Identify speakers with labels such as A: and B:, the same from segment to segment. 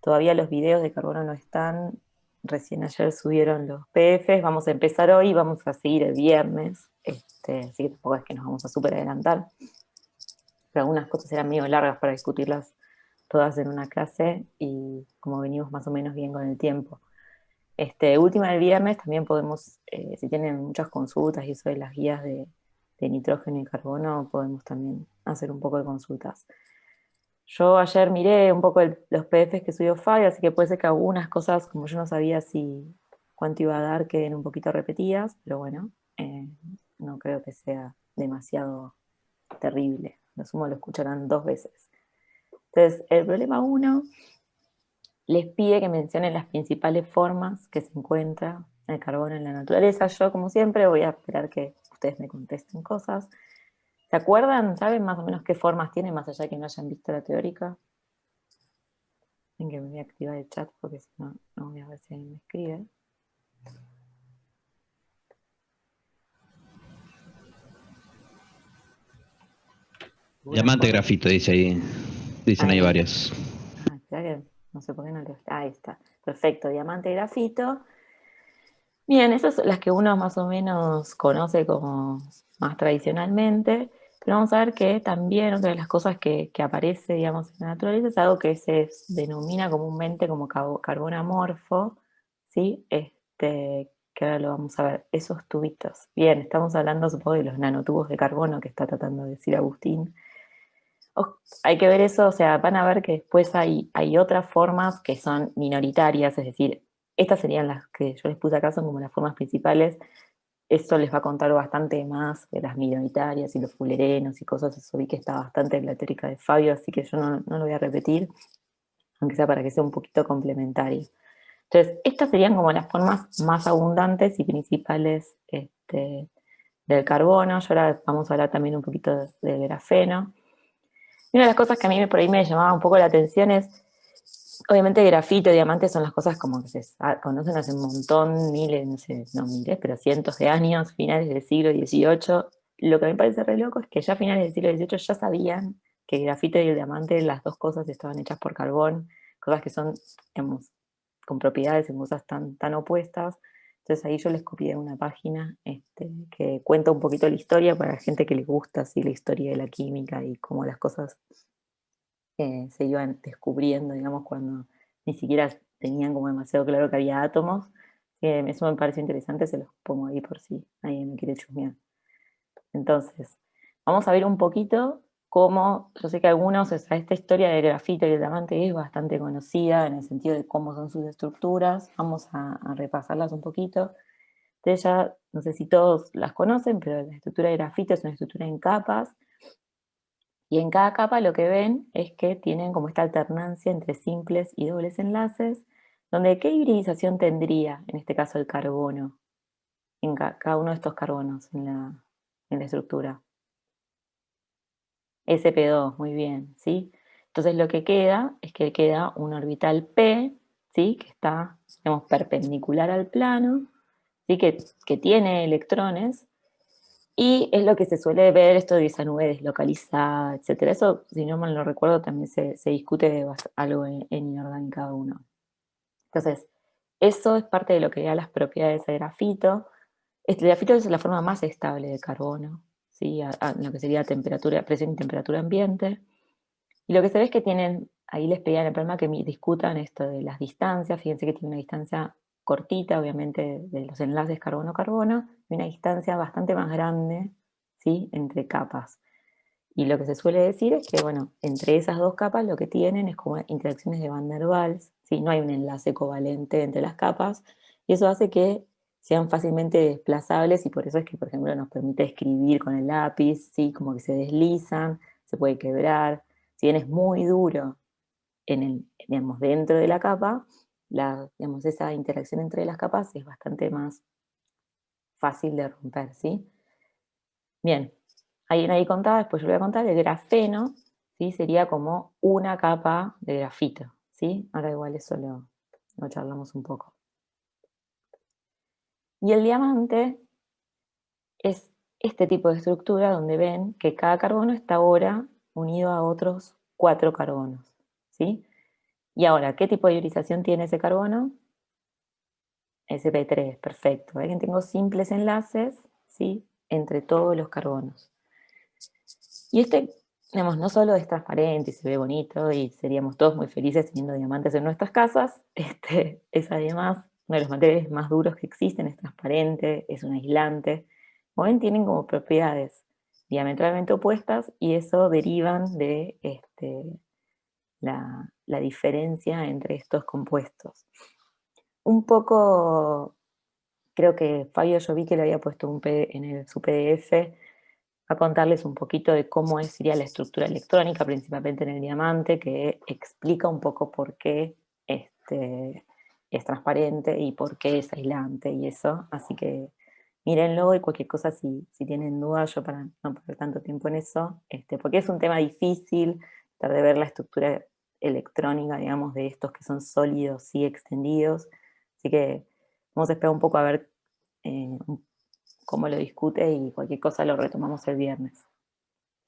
A: todavía los videos de carbono no están, recién ayer subieron los PDFs, vamos a empezar hoy, vamos a seguir el viernes, así que tampoco es que nos vamos a súper adelantar, pero algunas cosas eran medio largas para discutirlas todas en una clase y como venimos más o menos bien con el tiempo. Última del viernes también podemos, si tienen muchas consultas y eso de las guías de nitrógeno y carbono, podemos también hacer un poco de consultas. Yo ayer miré un poco los PDFs que subió Fabi, así que puede ser que algunas cosas, como yo no sabía si cuánto iba a dar, queden un poquito repetidas, pero bueno, no creo que sea demasiado terrible. Lo sumo lo escucharán 2 veces. Entonces, el problema 1 les pide que mencionen las principales formas que se encuentra el carbono en la naturaleza. Yo, como siempre, voy a esperar que ustedes me contesten cosas. ¿Se acuerdan? ¿Saben más o menos qué formas tiene, más allá de que no hayan visto la teórica? En que me voy a activar el chat porque si no, no voy a ver si alguien me escribe.
B: Diamante grafito, dice ahí. Dicen ahí
A: Ahí.
B: varios.
A: Espera que no sé por qué no lo... Ahí está. Perfecto, diamante grafito. Bien, esas son las que uno más o menos conoce como más tradicionalmente, pero vamos a ver que también otra de las cosas que aparece, digamos, en la naturaleza es algo que se denomina comúnmente como carbono amorfo, ¿sí? Que ahora lo vamos a ver, esos tubitos. Bien, estamos hablando, supongo, de los nanotubos de carbono que está tratando de decir Agustín. Hay que ver eso, o sea, van a ver que después hay otras formas que son minoritarias, es decir, estas serían las que yo les puse acá, son como las formas principales. Esto les va a contar bastante más de las minoritarias y los fullerenos y cosas, eso vi que está bastante en la teórica de Fabio, así que yo no lo voy a repetir, aunque sea para que sea un poquito complementario. Entonces, estas serían como las formas más abundantes y principales del carbono. Y ahora vamos a hablar también un poquito del grafeno. Y una de las cosas que a mí por ahí me llamaba un poco la atención es, obviamente grafito y diamantes son las cosas como que se conocen hace un montón, miles, no sé, no miles, pero cientos de años, finales del siglo XVIII. Lo que me parece re loco es que ya a finales del siglo XVIII ya sabían que el grafito y el diamante, las dos cosas estaban hechas por carbón, cosas que son, digamos, con propiedades en cosas tan opuestas. Entonces ahí yo les copié una página que cuenta un poquito la historia para la gente que les gusta así la historia de la química y cómo las cosas se iban descubriendo, digamos, cuando ni siquiera tenían como demasiado claro que había átomos. Eso me pareció interesante, se los pongo ahí por si alguien me quiere chusmear. Entonces, vamos a ver un poquito cómo, yo sé que algunos, o sea, esta historia del grafito y el diamante es bastante conocida en el sentido de cómo son sus estructuras, vamos a repasarlas un poquito. Entonces ya, no sé si todos las conocen, pero la estructura de grafito es una estructura en capas, y en cada capa lo que ven es que tienen como esta alternancia entre simples y dobles enlaces, donde ¿qué hibridización tendría, en este caso el carbono, en cada uno de estos carbonos en la estructura? sp2, muy bien, ¿sí? Entonces lo que queda es que queda un orbital p, ¿sí? Que está, digamos, perpendicular al plano, ¿sí? Que tiene electrones, y es lo que se suele ver, esto de esa nube deslocalizada, etcétera. Eso, si no mal no recuerdo, también se discute de algo en inorgánica 1. Entonces, eso es parte de lo que da las propiedades del grafito. El grafito es la forma más estable de carbono, ¿sí? Lo que sería temperatura, presión y temperatura ambiente. Y lo que se ve es que tienen, ahí les pedían el problema que discutan esto de las distancias. Fíjense que tiene una distancia cortita, obviamente, de los enlaces carbono-carbono, y una distancia bastante más grande, ¿sí? Entre capas. Y lo que se suele decir es que, bueno, entre esas dos capas lo que tienen es como interacciones de Van der Waals, ¿sí? No hay un enlace covalente entre las capas, y eso hace que sean fácilmente desplazables, y por eso es que, por ejemplo, nos permite escribir con el lápiz, ¿sí? Como que se deslizan, se puede quebrar. Si bien es muy duro digamos, dentro de la capa, digamos, esa interacción entre las capas es bastante más fácil de romper, ¿sí? Bien, ahí contaba, después yo le voy a contar, el grafeno, ¿sí? Sería como una capa de grafito, ¿sí? Ahora igual eso lo charlamos un poco. Y el diamante es este tipo de estructura donde ven que cada carbono está ahora unido a otros 4 carbonos, ¿sí? Y ahora, ¿qué tipo de ionización tiene ese carbono? sp3, perfecto. Ven que tengo simples enlaces, ¿sí?, entre todos los carbonos. Y digamos, no solo es transparente y se ve bonito y seríamos todos muy felices teniendo diamantes en nuestras casas, es además uno de los materiales más duros que existen, es transparente, es un aislante. Como ven, tienen como propiedades diametralmente opuestas y eso derivan de la diferencia entre estos compuestos. Un poco, creo que Fabio yo vi que le había puesto en su PDF a contarles un poquito de cómo sería la estructura electrónica, principalmente en el diamante, que explica un poco por qué es transparente y por qué es aislante y eso. Así que mírenlo y cualquier cosa si tienen dudas, yo para no perder tanto tiempo en eso, porque es un tema difícil tratar de ver la estructura electrónica, digamos, de estos que son sólidos y extendidos. Así que vamos a esperar un poco a ver cómo lo discute y cualquier cosa lo retomamos el viernes.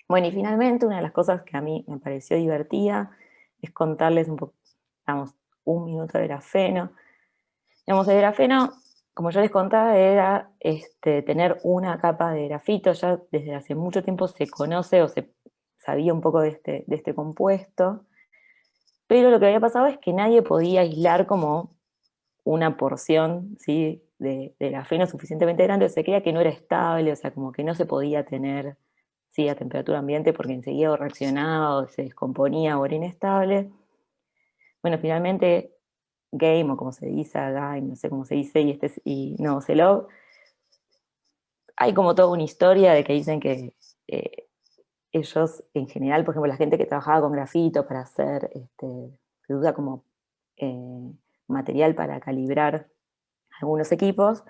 A: Bueno, y finalmente una de las cosas que a mí me pareció divertida es contarles un poco, digamos, un minuto de grafeno. Digamos, el grafeno, como yo les contaba, era tener una capa de grafito. Ya desde hace mucho tiempo se conoce o se sabía un poco de este compuesto, pero lo que había pasado es que nadie podía aislar como una porción, ¿sí?, de grafeno suficientemente grande, o se creía que no era estable, o sea, como que no se podía tener, ¿sí?, a temperatura ambiente porque enseguida o reaccionaba o se descomponía o era inestable. Bueno, finalmente Game, o como se dice, Game, no sé cómo se dice, y Novoselov, hay como toda una historia de que dicen que ellos, en general, por ejemplo, la gente que trabajaba con grafito para hacer, se usa como eh, material para calibrar algunos equipos,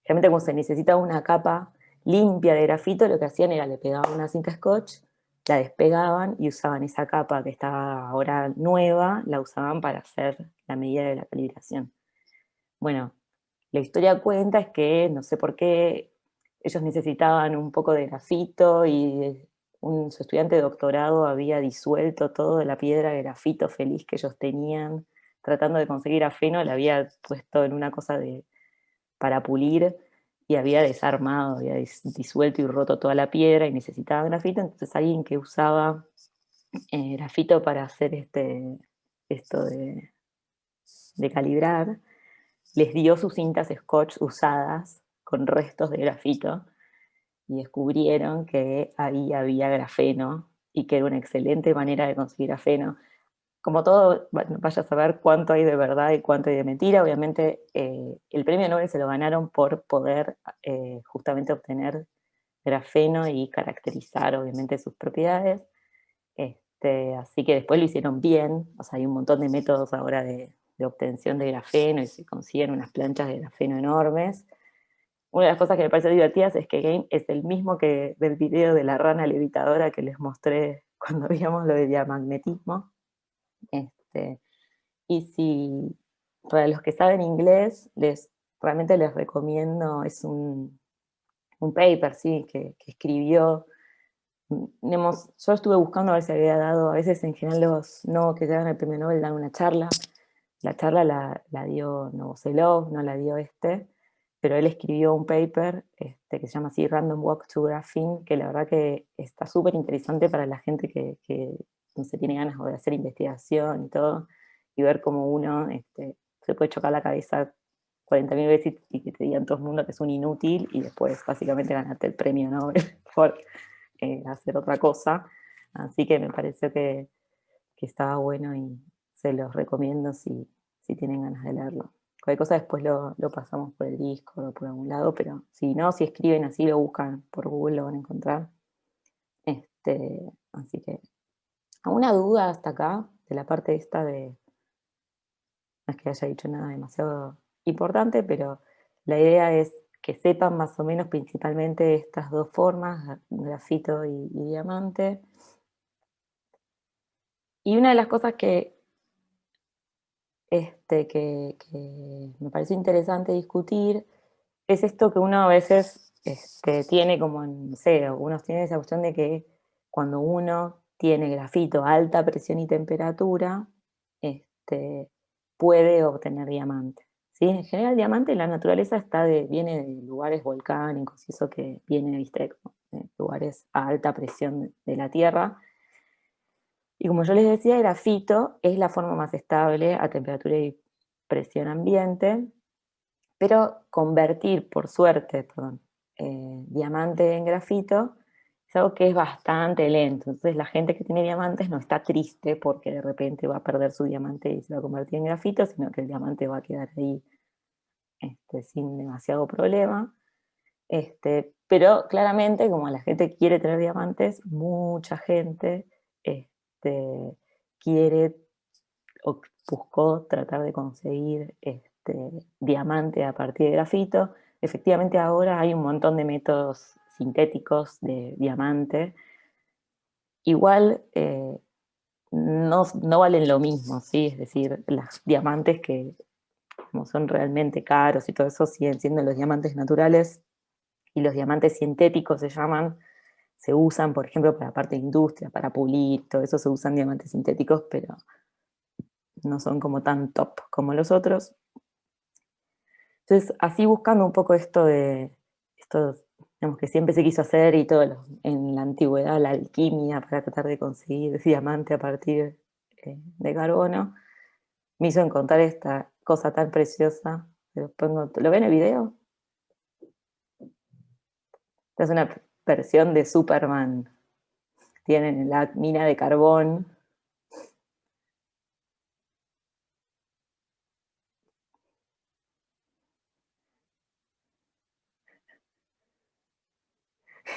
A: realmente como se necesitaba una capa limpia de grafito, lo que hacían era le pegaban una cinta scotch, la despegaban y usaban esa capa que estaba ahora nueva, la usaban para hacer la medida de la calibración. Bueno, la historia cuenta es que no sé por qué ellos necesitaban un poco de grafito y su estudiante de doctorado había disuelto todo de la piedra de grafito feliz que ellos tenían tratando de conseguir grafeno, la había puesto en una cosa para pulir y había desarmado, había disuelto y roto toda la piedra y necesitaba grafito, entonces alguien que usaba grafito para hacer esto de calibrar, les dio sus cintas scotch usadas con restos de grafito y descubrieron que ahí había grafeno y que era una excelente manera de conseguir grafeno. Como todo, vaya a saber cuánto hay de verdad y cuánto hay de mentira. Obviamente el premio Nobel se lo ganaron por poder justamente obtener grafeno y caracterizar obviamente sus propiedades. Así que después lo hicieron bien, o sea, hay un montón de métodos ahora de obtención de grafeno y se consiguen unas planchas de grafeno enormes. Una de las cosas que me parece divertidas es que Game es el mismo que del video de la rana levitadora que les mostré cuando veíamos lo de diamagnetismo. Y si, para los que saben inglés, realmente les recomiendo, es un paper, ¿sí?, que escribió. Yo estuve buscando a ver si había dado, a veces en general los no que dan el premio Nobel dan una charla. La charla la dio Novoselov, no la dio pero él escribió un paper que se llama así Random Walk to Graphene, que la verdad que está súper interesante para la gente que no se tiene ganas de hacer investigación y todo, y ver cómo uno se puede chocar la cabeza 40.000 veces y que te digan todo el mundo que es un inútil y después básicamente ganarte el premio Nobel por hacer otra cosa. Así que me pareció que estaba bueno y se los recomiendo si tienen ganas de leerlo. Cualquier cosa después lo pasamos por el Discord o por algún lado, pero si no, si escriben así, lo buscan por Google, lo van a encontrar. Así que, ¿alguna duda hasta acá de la parte esta de, no es que haya dicho nada demasiado importante, pero la idea es que sepan más o menos principalmente estas dos formas, grafito y diamante. Y una de las cosas que me pareció interesante discutir es esto que uno a veces tiene como, no sé, algunos tienen esa cuestión de que cuando uno tiene grafito a alta presión y temperatura, puede obtener diamante. ¿Sí? En general, el diamante en la naturaleza viene de lugares volcánicos, y eso que viene, viste, como de lugares a alta presión de la Tierra. Y como yo les decía, el grafito es la forma más estable a temperatura y presión ambiente, pero convertir, por suerte, perdón, diamante en grafito es algo que es bastante lento. Entonces la gente que tiene diamantes no está triste porque de repente va a perder su diamante y se va a convertir en grafito, sino que el diamante va a quedar ahí sin demasiado problema. Pero claramente, como la gente quiere tener diamantes, mucha gente quiere o buscó tratar de conseguir diamante a partir de grafito. Efectivamente ahora hay un montón de métodos sintéticos de diamante. Igual no valen lo mismo, ¿sí? Es decir, los diamantes que como son realmente caros y todo eso siguen siendo los diamantes naturales, y los diamantes sintéticos se usan, por ejemplo, para la parte de industria, para pulir, todo eso se usan diamantes sintéticos, pero no son como tan top como los otros. Entonces, así buscando un poco esto, digamos, que siempre se quiso hacer y todo en la antigüedad, la alquimia para tratar de conseguir diamante a partir de carbono, me hizo encontrar esta cosa tan preciosa. ¿Lo ven el video? Esta es una versión de Superman. Tienen la mina de carbón.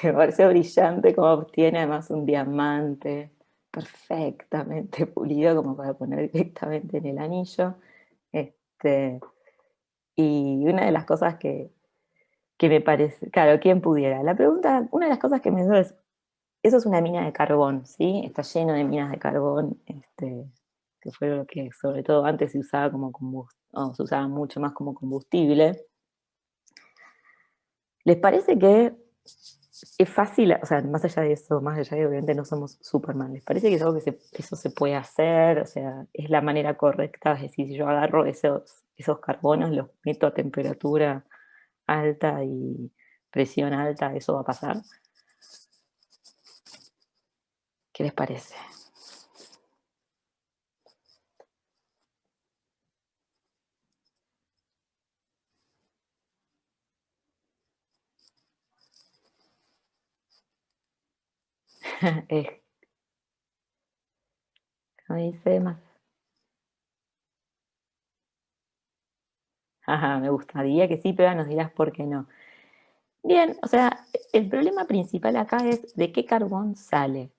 A: Me pareció brillante como obtiene además un diamante perfectamente pulido como para poner directamente en el anillo. Este, y una de las cosas que me parece, claro, ¿quién pudiera? La pregunta, una de las cosas que me dio es, eso es una mina de carbón, ¿sí? Está lleno de minas de carbón, que fue lo que sobre todo antes se usaba como combustible, se usaba mucho más como combustible. ¿Les parece que es fácil, o sea, más allá de eso, más allá de obviamente no somos Superman, ¿les parece que es algo que eso se puede hacer? O sea, es la manera correcta, es decir, si yo agarro esos carbonos, los meto a temperatura alta y presión alta, ¿eso va a pasar? ¿Qué les parece? ¿No dice más? Ajá, me gustaría que sí, pero nos dirás por qué no. Bien, o sea, el problema principal acá es de qué carbón sale.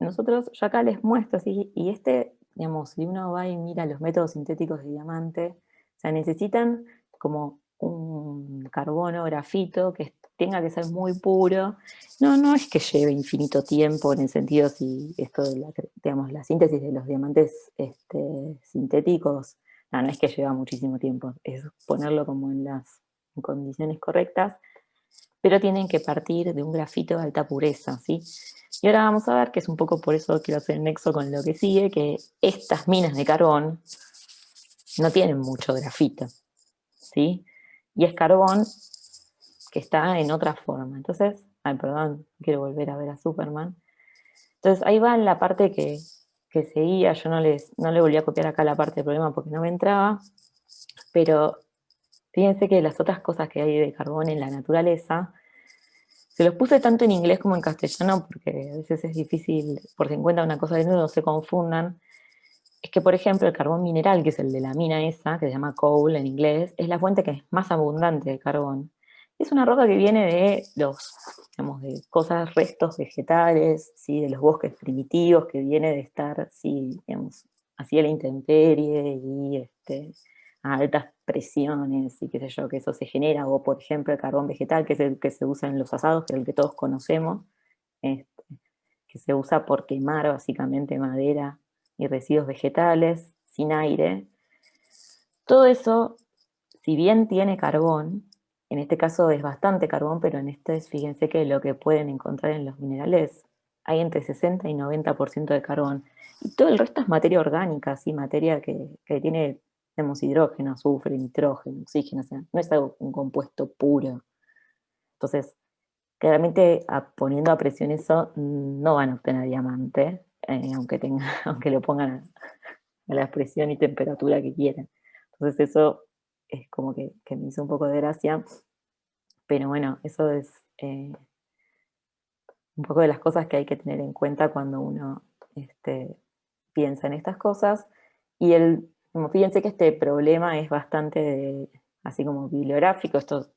A: Yo acá les muestro, ¿sí? Y digamos, si uno va y mira los métodos sintéticos de diamante, o sea, necesitan como un carbono grafito que tenga que ser muy puro. No es que lleve infinito tiempo en el sentido si esto de digamos, la síntesis de los diamantes sintéticos, no es que lleva muchísimo tiempo, es ponerlo como en condiciones correctas, pero tienen que partir de un grafito de alta pureza, ¿sí? Y ahora vamos a ver, que es un poco por eso quiero hacer el nexo con lo que sigue, que estas minas de carbón no tienen mucho grafito, ¿sí? Y es carbón que está en otra forma. Entonces, ay, perdón, quiero volver a ver a Superman. Entonces, ahí va en la parte que seguía, yo no le volví a copiar acá la parte del problema porque no me entraba, pero fíjense que las otras cosas que hay de carbón en la naturaleza, se los puse tanto en inglés como en castellano porque a veces es difícil, por si encuentran una cosa de nuevo, no se confundan. Es que, por ejemplo, el carbón mineral, que es el de la mina esa, que se llama coal en inglés, es la fuente que es más abundante de carbón. Es una roca que viene de digamos, de cosas, restos vegetales, ¿sí? De los bosques primitivos, que viene de estar, sí, digamos, así a la intemperie y a altas presiones y qué sé yo, que eso se genera, o por ejemplo el carbón vegetal, que es el que se usa en los asados, que es el que todos conocemos, este, que se usa por quemar básicamente madera y residuos vegetales sin aire. Todo eso, si bien tiene carbón, en este caso es bastante carbón, pero fíjense que lo que pueden encontrar en los minerales hay entre 60 y 90% de carbón. Y todo el resto es materia orgánica, ¿sí? Materia que tiene, tenemos hidrógeno, azufre, nitrógeno, oxígeno, o sea, no es algo, un compuesto puro. Entonces, claramente poniendo a presión eso, no van a obtener diamante, aunque lo pongan a la presión y temperatura que quieran. Entonces eso es como que me hizo un poco de gracia, pero bueno, eso es un poco de las cosas que hay que tener en cuenta cuando uno piensa en estas cosas. Y como fíjense que este problema es bastante así como bibliográfico. Esto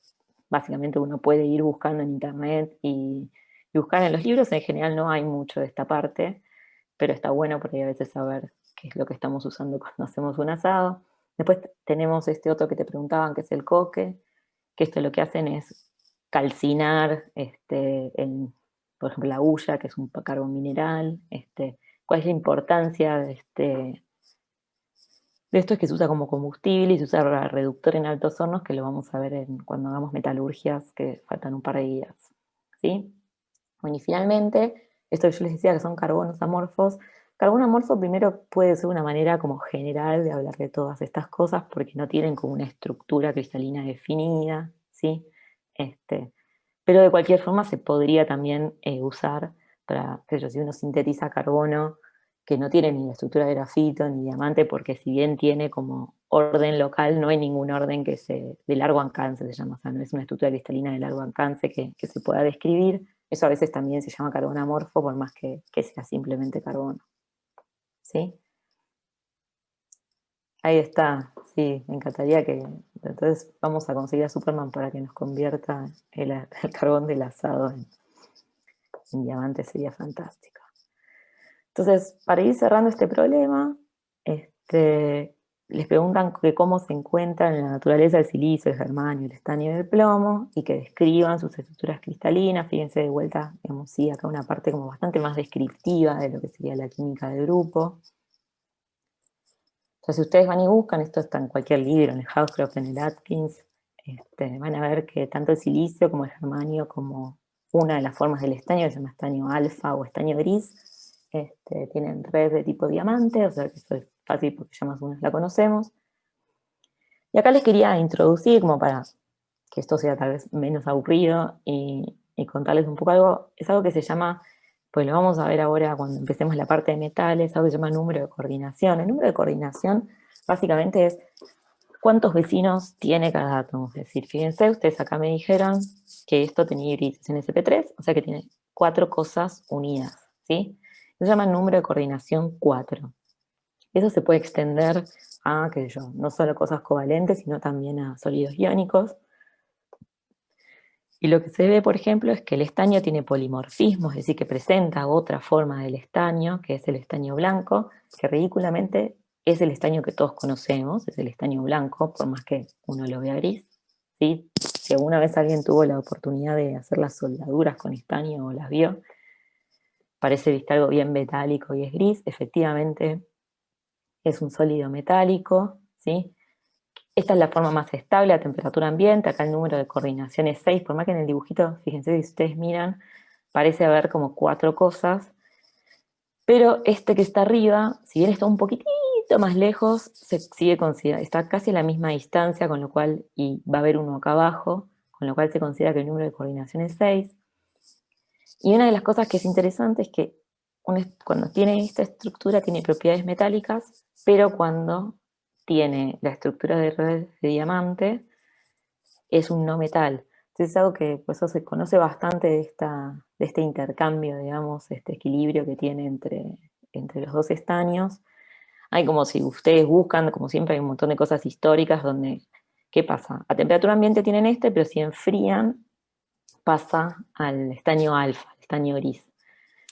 A: básicamente uno puede ir buscando en internet y buscar en los libros. En general no hay mucho de esta parte, pero está bueno porque a veces saber qué es lo que estamos usando cuando hacemos un asado. Después tenemos este otro que te preguntaban, que es el coque, que esto lo que hacen es calcinar por ejemplo, la hulla, que es un carbón mineral. ¿Cuál es la importancia de esto? Es que se usa como combustible y se usa reductor en altos hornos, que lo vamos a ver cuando hagamos metalurgias, que faltan un par de días. ¿Sí? Bueno, y finalmente, esto que yo les decía que son carbonos amorfos. Carbono amorfo primero puede ser una manera como general de hablar de todas estas cosas porque no tienen como una estructura cristalina definida, ¿sí? Pero de cualquier forma se podría también usar para, qué sé yo, si uno sintetiza carbono que no tiene ni la estructura de grafito ni diamante, porque si bien tiene como orden local, no hay ningún orden de largo alcance se llama, o sea, no es una estructura cristalina de largo alcance que se pueda describir. Eso a veces también se llama carbono amorfo, por más que sea simplemente carbono. ¿Sí? Ahí está, sí, me encantaría que... Entonces vamos a conseguir a Superman para que nos convierta el carbón del asado en diamante, sería fantástico. Entonces, para ir cerrando este problema, les preguntan que cómo se encuentran en la naturaleza el silicio, el germanio, el estaño y el plomo, y que describan sus estructuras cristalinas. Fíjense de vuelta, digamos, sí, acá una parte como bastante más descriptiva de lo que sería la química del grupo. Entonces, si ustedes van y buscan, esto está en cualquier libro, en el Hauscroft, en el Atkins, van a ver que tanto el silicio como el germanio, como una de las formas del estaño, que se llama estaño alfa o estaño gris, tienen red de tipo diamante, o sea que eso es fácil porque ya más o menos la conocemos. Y acá les quería introducir, como para que esto sea tal vez menos aburrido y contarles un poco algo, es algo que se llama, pues lo vamos a ver ahora cuando empecemos la parte de metales, algo que se llama número de coordinación. El número de coordinación básicamente es cuántos vecinos tiene cada átomo. Es decir, fíjense, ustedes acá me dijeron que esto tenía hibridación sp3, o sea que tiene 4 cosas unidas, ¿sí? Se llama número de coordinación 4. Eso se puede extender a, qué sé yo, no solo cosas covalentes, sino también a sólidos iónicos. Y lo que se ve, por ejemplo, es que el estaño tiene polimorfismo, es decir, que presenta otra forma del estaño, que es el estaño blanco, que ridículamente es el estaño que todos conocemos, es el estaño blanco, por más que uno lo vea gris. ¿Sí? Si alguna vez alguien tuvo la oportunidad de hacer las soldaduras con estaño o las vio, parece, viste, algo bien metálico y es gris. Efectivamente, es un sólido metálico, ¿sí? Esta es la forma más estable a temperatura ambiente. Acá el número de coordinación es 6, por más que en el dibujito, fíjense, si ustedes miran, parece haber como 4 cosas, pero este que está arriba, si bien está un poquitito más lejos, se sigue considerando, está casi a la misma distancia, con lo cual, y va a haber uno acá abajo, con lo cual se considera que el número de coordinación es 6. Y una de las cosas que es interesante es que cuando tiene esta estructura tiene propiedades metálicas, pero cuando tiene la estructura de red de diamante, es un no metal. Entonces es algo que por eso se conoce bastante de este intercambio, digamos, este equilibrio que tiene entre los dos estaños. Hay como si ustedes buscan, como siempre hay un montón de cosas históricas donde, ¿qué pasa? A temperatura ambiente tienen pero si enfrían pasa al estaño alfa, al estaño gris.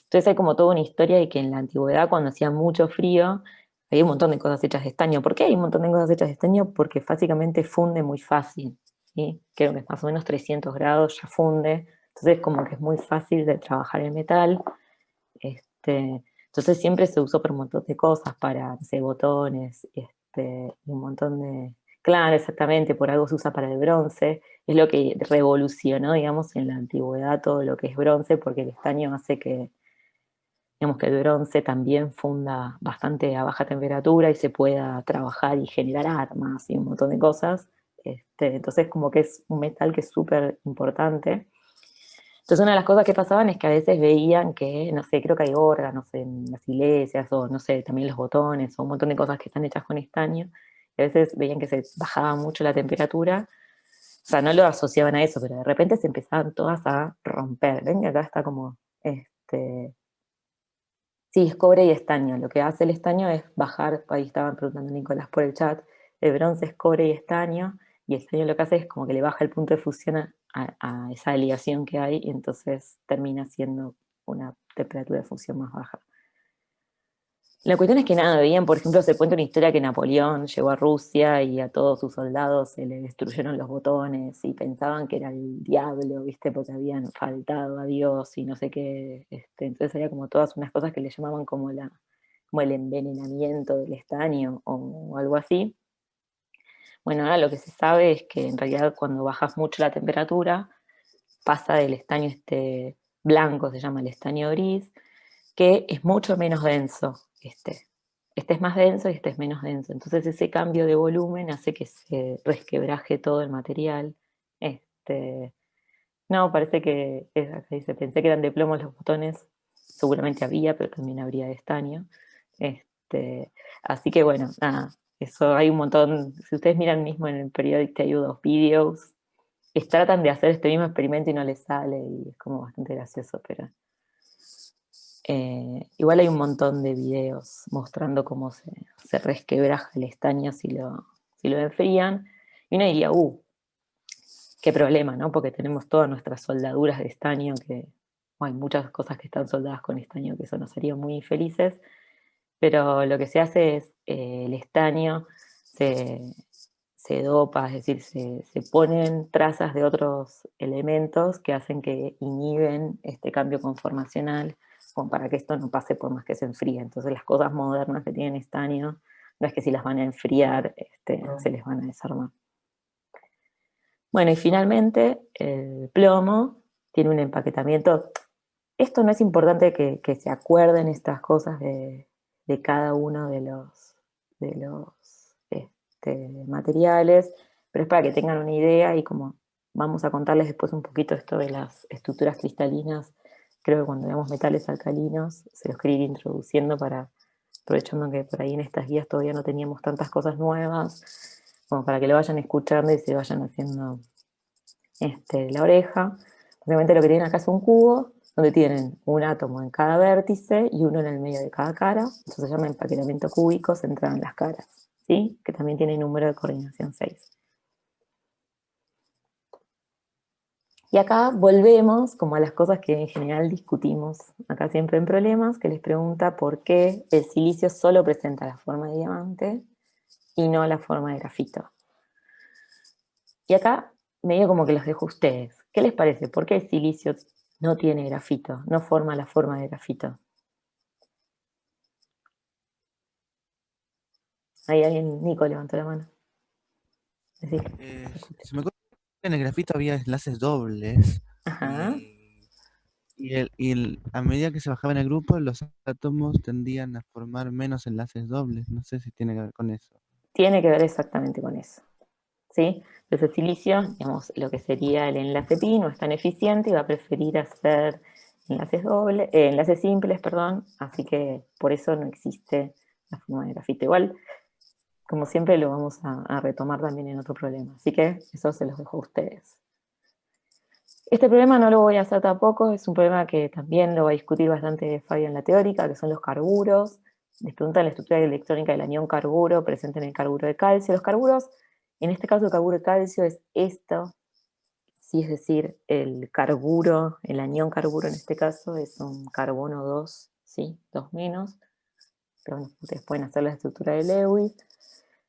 A: Entonces hay como toda una historia de que en la antigüedad, cuando hacía mucho frío, había un montón de cosas hechas de estaño. ¿Por qué hay un montón de cosas hechas de estaño? Porque básicamente funde muy fácil, ¿sí? Creo que es más o menos 300 grados ya funde. Entonces como que es muy fácil de trabajar el metal. Entonces siempre se usó para un montón de cosas, para, no sé, botones, y un montón de... Claro, exactamente, por algo se usa para el bronce. Es lo que revolucionó, digamos, en la antigüedad todo lo que es bronce, porque el estaño hace que digamos que el bronce también funda bastante a baja temperatura y se pueda trabajar y generar armas y un montón de cosas. Entonces como que es un metal que es súper importante. Entonces una de las cosas que pasaban es que a veces veían que, no sé, creo que hay órganos en las iglesias, o no sé, también los botones, o un montón de cosas que están hechas con estaño, y a veces veían que se bajaba mucho la temperatura, o sea, no lo asociaban a eso, pero de repente se empezaban todas a romper. Ven que acá está como, sí, es cobre y estaño. Lo que hace el estaño es bajar, ahí estaban preguntando Nicolás por el chat, el bronce es cobre y estaño, y el estaño lo que hace es como que le baja el punto de fusión a esa aleación que hay, y entonces termina siendo una temperatura de fusión más baja. La cuestión es que nada, veían, por ejemplo, se cuenta una historia que Napoleón llegó a Rusia y a todos sus soldados se le destruyeron los botones y pensaban que era el diablo, ¿viste? Porque habían faltado a Dios y no sé qué. Entonces había como todas unas cosas que le llamaban como el envenenamiento del estaño o algo así. Bueno, ahora lo que se sabe es que en realidad cuando bajas mucho la temperatura, pasa del estaño blanco, se llama el estaño gris, que es mucho menos denso. Este es más denso y este es menos denso. Entonces ese cambio de volumen hace que se resquebraje todo el material. No, parece que, acá dice, pensé que eran de plomo los botones, seguramente había, pero también habría de estaño. Así que bueno, nada, eso hay un montón, si ustedes miran mismo en el Periodic Table of Videos, tratan de hacer este mismo experimento y no les sale, y es como bastante gracioso, pero igual hay un montón de videos mostrando cómo se resquebraja el estaño si lo enfrían, y uno diría, qué problema, ¿no? Porque tenemos todas nuestras soldaduras de estaño, que hay muchas cosas que están soldadas con estaño, que eso nos haría muy infelices, pero lo que se hace es, el estaño se dopa, es decir, se ponen trazas de otros elementos que hacen que inhiben este cambio conformacional, como para que esto no pase por más que se enfríe. Entonces las cosas modernas que tienen estaño, no es que si las van a enfriar, se les van a desarmar. Bueno, y finalmente el plomo tiene un empaquetamiento. Esto no es importante que se acuerden estas cosas de cada uno de los materiales, pero es para que tengan una idea y como vamos a contarles después un poquito esto de las estructuras cristalinas, creo que cuando veamos metales alcalinos se los quería ir introduciendo aprovechando que por ahí en estas guías todavía no teníamos tantas cosas nuevas, como para que lo vayan escuchando y se vayan haciendo la oreja. Básicamente lo que tienen acá es un cubo donde tienen un átomo en cada vértice y uno en el medio de cada cara. Eso se llama empaquetamiento cúbico centrado en las caras, ¿sí? Que también tiene número de coordinación 6. Y acá volvemos como a las cosas que en general discutimos acá siempre en problemas, que les pregunta por qué el silicio solo presenta la forma de diamante y no la forma de grafito. Y acá medio como que los dejo a ustedes. ¿Qué les parece? ¿Por qué el silicio no tiene grafito? No forma la forma de grafito. Ahí alguien, Nico levantó la mano. Decir,
C: Se me acuerda que en el grafito había enlaces dobles
A: ajá.
C: a medida que se bajaba en el grupo, los átomos tendían a formar menos enlaces dobles. No sé si tiene que ver con eso.
A: Tiene que ver exactamente con eso. ¿Sí? Entonces el silicio, digamos, lo que sería el enlace pi no es tan eficiente y va a preferir hacer enlaces simples, perdón, así que por eso no existe la forma de grafito. Igual, como siempre, lo vamos a retomar también en otro problema, así que eso se los dejo a ustedes. Este problema no lo voy a hacer tampoco, es un problema que también lo va a discutir bastante Fabio en la teórica, que son los carburos. Les preguntan la estructura electrónica del anión carburo presente en el carburo de calcio. Los carburos, en este caso el carburo de calcio es esto, sí, es decir, el carburo, el anión carburo en este caso es un carbono 2, ¿sí? 2 menos, pero bueno, ustedes pueden hacer la estructura de Lewis.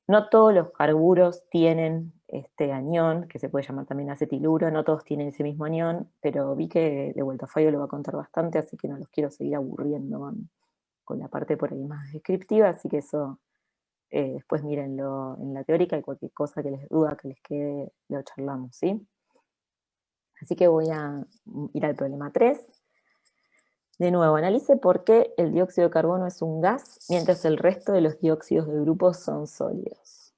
A: No todos los carburos tienen este anión, que se puede llamar también acetiluro, no todos tienen ese mismo anión, pero vi que de vuelta Fabio lo va a contar bastante, así que no los quiero seguir aburriendo con la parte por ahí más descriptiva, así que eso después mírenlo en la teórica y cualquier cosa que les duda que les quede, lo charlamos, ¿sí? Así que voy a ir al problema 3. De nuevo, analice por qué el dióxido de carbono es un gas, mientras el resto de los dióxidos de grupo son sólidos.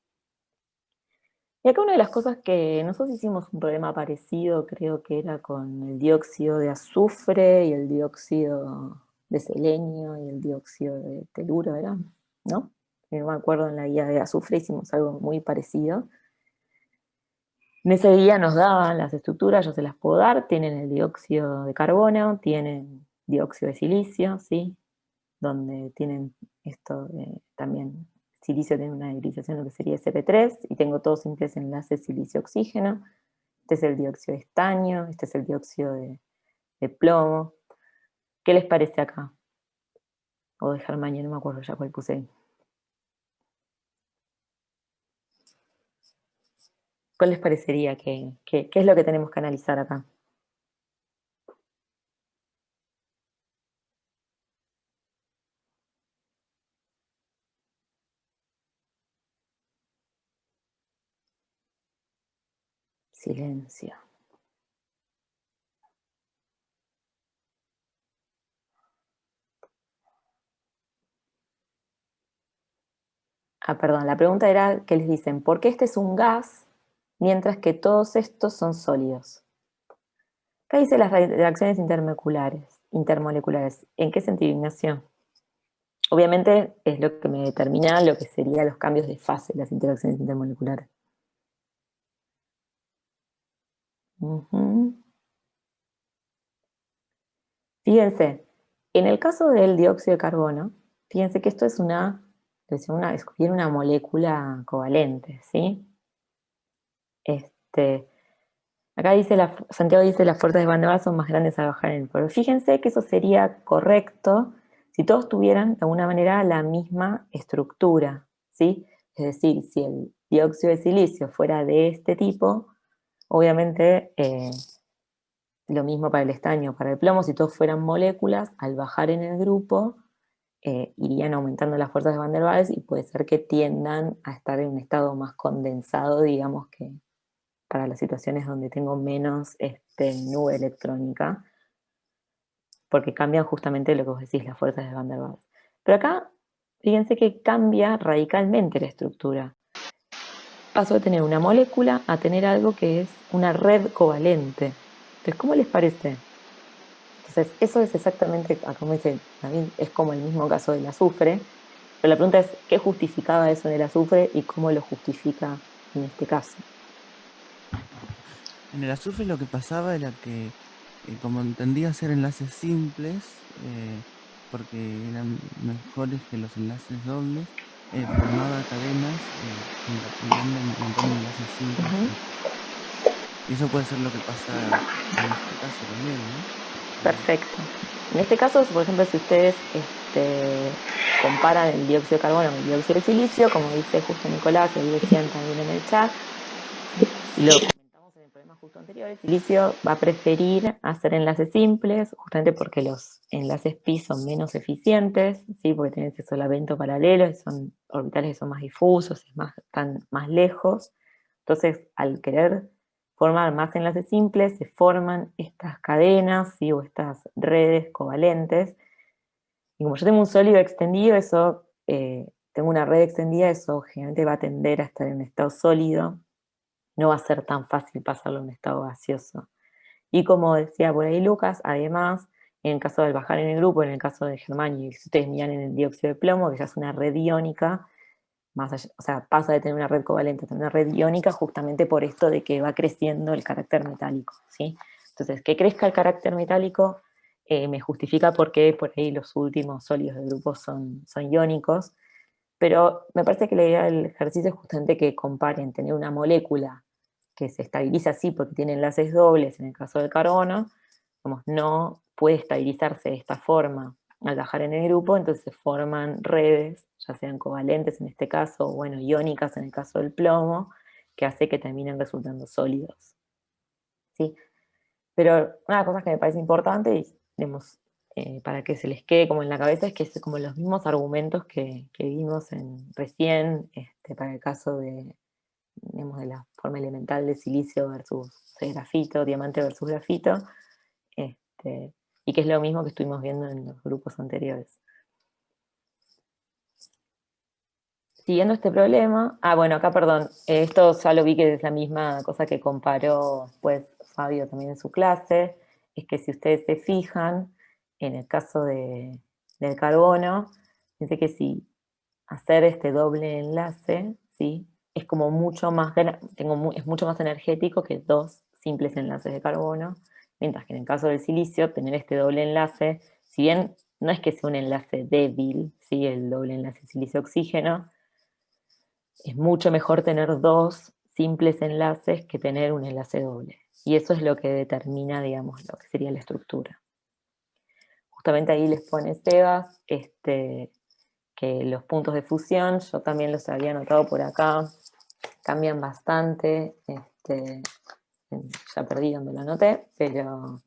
A: Y acá una de las cosas que nosotros hicimos un problema parecido, creo que era con el dióxido de azufre y el dióxido de selenio y el dióxido de teluro, ¿era? ¿No? No me acuerdo, en la guía de azufre hicimos algo muy parecido. En esa guía nos daban las estructuras, yo se las puedo dar, tienen el dióxido de carbono, tienen dióxido de silicio, ¿sí? Donde tienen esto también, silicio tiene una hibridación, lo que sería sp3, y tengo todos simples enlaces silicio-oxígeno. Este es el dióxido de estaño, este es el dióxido de plomo. ¿Qué les parece acá? O de germanio, no me acuerdo ya cuál puse ahí. ¿Cuál les parecería qué es lo que tenemos que analizar acá? Silencio. Ah, perdón, la pregunta era que les dicen, ¿por qué este es un gas mientras que todos estos son sólidos? Acá dice las reacciones intermoleculares. ¿En qué sentido, Ignacio? Obviamente es lo que me determina lo que serían los cambios de fase, las interacciones intermoleculares. Fíjense, en el caso del dióxido de carbono, fíjense que esto es escogieron una molécula covalente, ¿sí? Acá dice, Santiago dice las fuerzas de Van der Waals son más grandes al bajar en el polo. Fíjense que eso sería correcto si todos tuvieran de alguna manera la misma estructura, ¿sí? Es decir, si el dióxido de silicio fuera de este tipo, obviamente lo mismo para el estaño, para el plomo, si todos fueran moléculas, al bajar en el grupo irían aumentando las fuerzas de Van der Waals y puede ser que tiendan a estar en un estado más condensado, digamos, que para las situaciones donde tengo menos nube electrónica, porque cambian justamente lo que vos decís, las fuerzas de Van der Waals. Pero acá, fíjense que cambia radicalmente la estructura. Paso de tener una molécula a tener algo que es una red covalente. Entonces, ¿cómo les parece? Entonces, eso es exactamente, como dice, también es como el mismo caso del azufre, pero la pregunta es, ¿qué justificaba eso en el azufre y cómo lo justifica en este caso?
C: En el azufre lo que pasaba era que, como entendía hacer enlaces simples, porque eran mejores que los enlaces dobles, formaba cadenas uniendo un montón de enlaces simples entre sí. Y eso puede ser lo que pasa en este caso también, ¿no?
A: Perfecto. En este caso, por ejemplo, si ustedes comparan el dióxido de carbono con el dióxido de silicio, como dice justo Nicolás, y ahí decían también en el chat, y lo comentamos en el problema justo anterior, el silicio va a preferir hacer enlaces simples, justamente porque los enlaces pi son menos eficientes, ¿sí? Porque tienen ese solapamiento paralelo, y son orbitales que son más difusos, están más lejos. Entonces, al querer formar más enlaces simples, se forman estas cadenas, ¿sí? O estas redes covalentes. Y como yo tengo un sólido extendido, tengo una red extendida, eso generalmente va a tender a estar en un estado sólido, no va a ser tan fácil pasarlo a un estado gaseoso. Y como decía por ahí Lucas, además, en el caso del bajar en el grupo, en el caso de germanio, y si ustedes miran en el dióxido de plomo, que ya es una red iónica, más allá, o sea, pasa de tener una red covalente a tener una red iónica justamente por esto de que va creciendo el carácter metálico, ¿sí? Entonces, que crezca el carácter metálico me justifica por qué por ahí los últimos sólidos del grupo son iónicos, pero me parece que la idea del ejercicio es justamente que comparen tener una molécula que se estabiliza así porque tiene enlaces dobles en el caso del carbono, como no puede estabilizarse de esta forma al bajar en el grupo, entonces se forman redes, ya sean covalentes en este caso, o bueno, iónicas en el caso del plomo, que hace que terminen resultando sólidos. ¿Sí? Pero una de las cosas que me parece importante, y digamos, para que se les quede como en la cabeza, es que es como los mismos argumentos que vimos recién para el caso digamos, de la forma elemental de silicio versus grafito, diamante versus grafito, y que es lo mismo que estuvimos viendo en los grupos anteriores. Siguiendo este problema, bueno, acá perdón, esto ya lo vi que es la misma cosa que comparó pues Fabio también en su clase, es que si ustedes se fijan, en el caso del carbono, dice que si hacer este doble enlace, ¿sí? Es como mucho más, es mucho más energético que dos simples enlaces de carbono, mientras que en el caso del silicio, tener este doble enlace, si bien no es que sea un enlace débil, ¿sí? El doble enlace silicio-oxígeno, es mucho mejor tener dos simples enlaces que tener un enlace doble. Y eso es lo que determina, digamos, lo que sería la estructura. Justamente ahí les pone Sebas, que los puntos de fusión, yo también los había anotado por acá, cambian bastante, ya perdí donde lo anoté, pero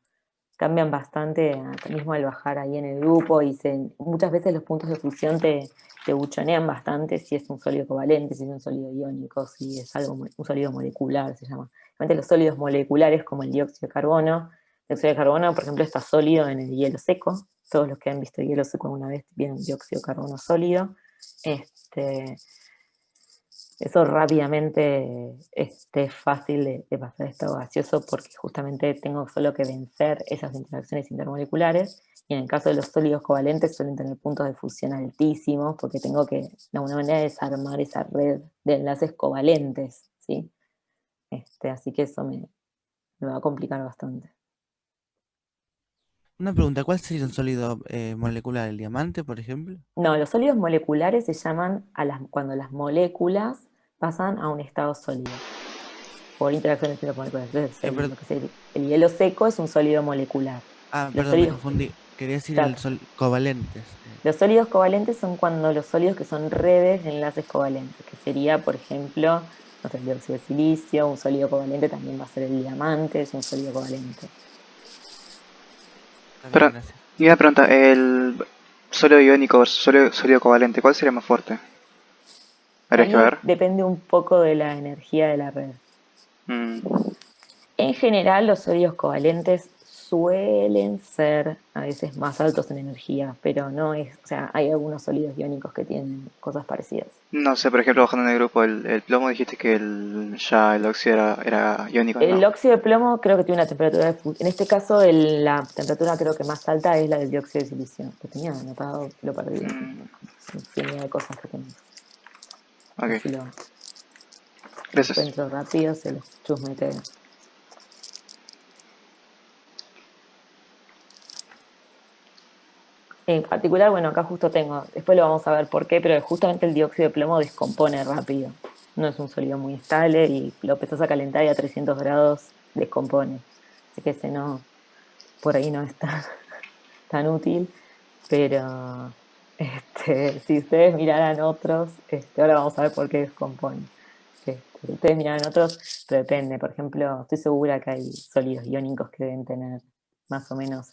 A: cambian bastante mismo al bajar ahí en el grupo y muchas veces los puntos de fusión te buchonean bastante si es un sólido covalente, si es un sólido iónico, si es un sólido molecular, se llama. Realmente los sólidos moleculares como el dióxido de carbono, por ejemplo, está sólido en el hielo seco. Todos los que han visto hielo seco alguna vez vienen dióxido de carbono sólido. Eso rápidamente es fácil de pasar a estado gaseoso porque justamente tengo solo que vencer esas interacciones intermoleculares, y en el caso de los sólidos covalentes suelen tener puntos de fusión altísimos porque tengo que de alguna manera desarmar esa red de enlaces covalentes, ¿sí? Así que eso me va a complicar bastante.
C: Una pregunta, ¿cuál sería un sólido molecular? ¿El diamante, por ejemplo?
A: No, los sólidos moleculares se llaman cuando las moléculas pasan a un estado sólido por interacciones intermoleculares. Entonces,
C: Pero-
A: lo que sería el hielo seco es un sólido molecular. Los
C: perdón, me
A: sólidos,
C: confundí. Quería decir
A: claro,
C: covalentes.
A: los sólidos covalentes son cuando los sólidos que son redes de enlaces covalentes, que sería, por ejemplo, no sé, el dióxido de silicio. Un sólido covalente también va a ser el diamante, es un sólido covalente.
C: Está bien,
D: Pero,
C: gracias.
D: y una pregunta, el sólido iónico versus sólido covalente, ¿cuál sería más fuerte? Habría que
A: Ahí
D: ver.
A: depende un poco de la energía de la red.
D: Mm,
A: En general, los sólidos covalentes suelen ser a veces más altos en energía, pero no es, o sea, hay algunos sólidos iónicos que tienen cosas parecidas.
D: no sé, por ejemplo, bajando en el grupo el plomo, dijiste que ya el óxido era iónico,
A: El
D: ¿no?
A: óxido de plomo creo que tiene una temperatura de fusión. En este caso, la temperatura creo que más alta es la del dióxido de silicio. Lo tenía anotado, lo perdí.
D: Mm,
A: Infinidad de cosas que tengo.
D: ok,
A: Así lo
D: gracias.
A: encuentro rápido, se los chusmeteo. En particular, bueno, acá justo tengo, después lo vamos a ver por qué, pero justamente el dióxido de plomo descompone rápido. No es un sólido muy estable y lo empezás a calentar y a 300 grados descompone. Así que ese no, por ahí no es tan útil, pero si ustedes miraran otros, ahora vamos a ver por qué descompone. Si ustedes miraran otros, pero depende. Por ejemplo, estoy segura que hay sólidos iónicos que deben tener más o menos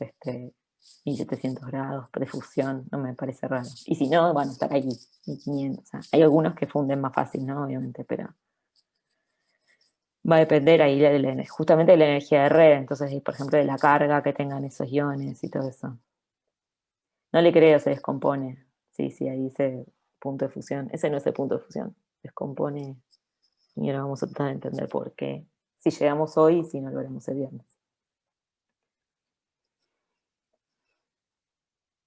A: 1700 grados de fusión, no me parece raro. Y si no, van a estar ahí, 1500. O sea, hay algunos que funden más fácil, ¿no? Obviamente, pero va a depender ahí justamente de la energía de red, entonces, por ejemplo, de la carga que tengan esos iones y todo eso. No le creo, se descompone. Sí, sí, ahí dice punto de fusión. Ese no es el punto de fusión. Descompone y ahora vamos a tratar de entender por qué. Si llegamos hoy, si no lo haremos el viernes.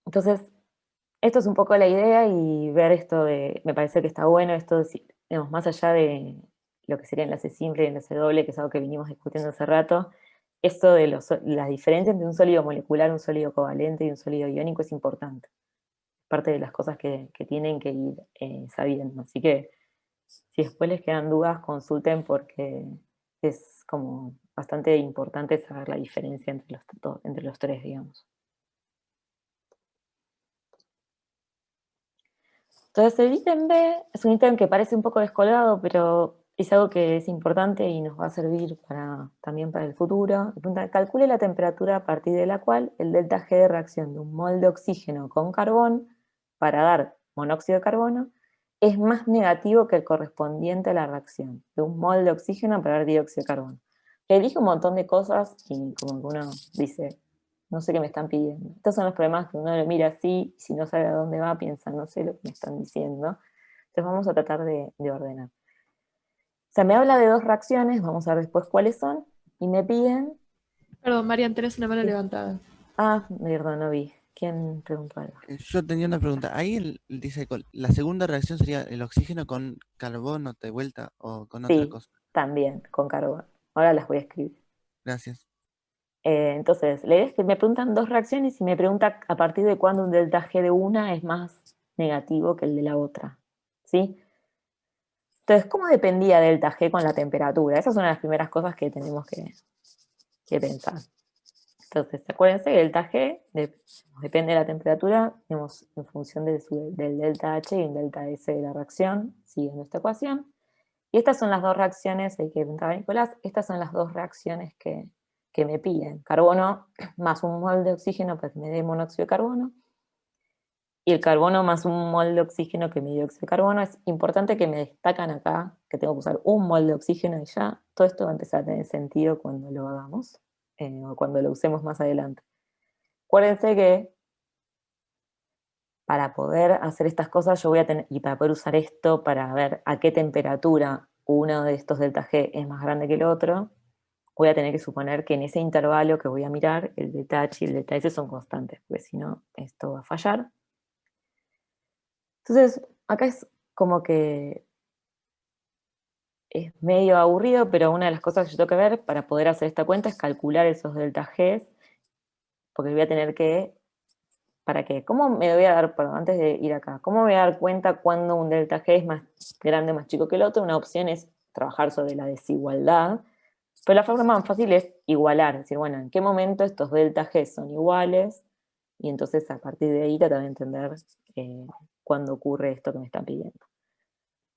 A: Entonces, esto es un poco la idea y ver esto me parece que está bueno esto, digamos, más allá de lo que sería enlace simple y enlace doble, que es algo que vinimos discutiendo hace rato, esto de la diferencia entre un sólido molecular, un sólido covalente y un sólido iónico es importante. Parte de las cosas que tienen que ir sabiendo. Así que si después les quedan dudas, consulten porque es como bastante importante saber la diferencia entre los tres, digamos. Entonces el ítem B es un ítem que parece un poco descolgado, pero es algo que es importante y nos va a servir también para el futuro. Calcule la temperatura a partir de la cual el delta G de reacción de un mol de oxígeno con carbón para dar monóxido de carbono es más negativo que el correspondiente a la reacción de un mol de oxígeno para dar dióxido de carbono. Le dije un montón de cosas y como que uno dice, no sé qué me están pidiendo. Estos son los problemas que uno lo mira así, y si no sabe a dónde va, piensa, no sé lo que me están diciendo. Entonces vamos a tratar de ordenar. O sea, me habla de dos reacciones, vamos a ver después cuáles son, y me piden...
E: Perdón, Marian, tenés una mano
A: Sí.
E: levantada.
A: Ah, perdón, no vi. ¿Quién preguntó algo?
C: Yo tenía una pregunta. Ahí dice, la segunda reacción sería el oxígeno con carbono de vuelta o con otra
A: Sí,
C: cosa.
A: también, con carbón. Ahora las voy a escribir.
C: Gracias.
A: Entonces, la idea es que me preguntan dos reacciones y me pregunta a partir de cuándo un delta G de una es más negativo que el de la otra. ¿Sí? Entonces, ¿cómo dependía delta G con la temperatura? Esa es una de las primeras cosas que tenemos que pensar. Entonces, acuérdense que delta G depende de la temperatura, digamos, en función del delta H y el delta S de la reacción, siguiendo esta ecuación. Y estas son las dos reacciones, hay que preguntar a Nicolás, estas son las dos reacciones que me piden. Carbono más un mol de oxígeno para que me dé monóxido de carbono, y el carbono más un mol de oxígeno que me dio dióxido de carbono. Es importante que me destacan acá que tengo que usar un mol de oxígeno y ya todo esto va a empezar a tener sentido cuando lo hagamos, o cuando lo usemos más adelante. Acuérdense que para poder hacer estas cosas yo voy a tener, y para poder usar esto para ver a qué temperatura uno de estos delta G es más grande que el otro, voy a tener que suponer que en ese intervalo que voy a mirar, el delta H y el delta S son constantes, porque si no, esto va a fallar. Entonces, acá es como que es medio aburrido, pero una de las cosas que yo tengo que ver para poder hacer esta cuenta es calcular esos delta Gs, porque voy a tener que, ¿para qué? ¿Cómo me voy a dar, perdón, antes de ir acá, cómo me voy a dar cuenta cuando un delta G es más grande o más chico que el otro? Una opción es trabajar sobre la desigualdad, pero la forma más fácil es igualar, es decir, bueno, ¿en qué momento estos delta G son iguales? Y entonces a partir de ahí tratar de entender cuándo ocurre esto que me están pidiendo.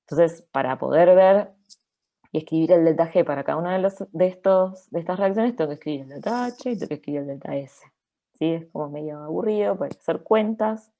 A: Entonces, para poder ver y escribir el delta G para cada una de estas reacciones, tengo que escribir el delta H y tengo que escribir el delta S. ¿Sí? Es como medio aburrido, puede hacer cuentas.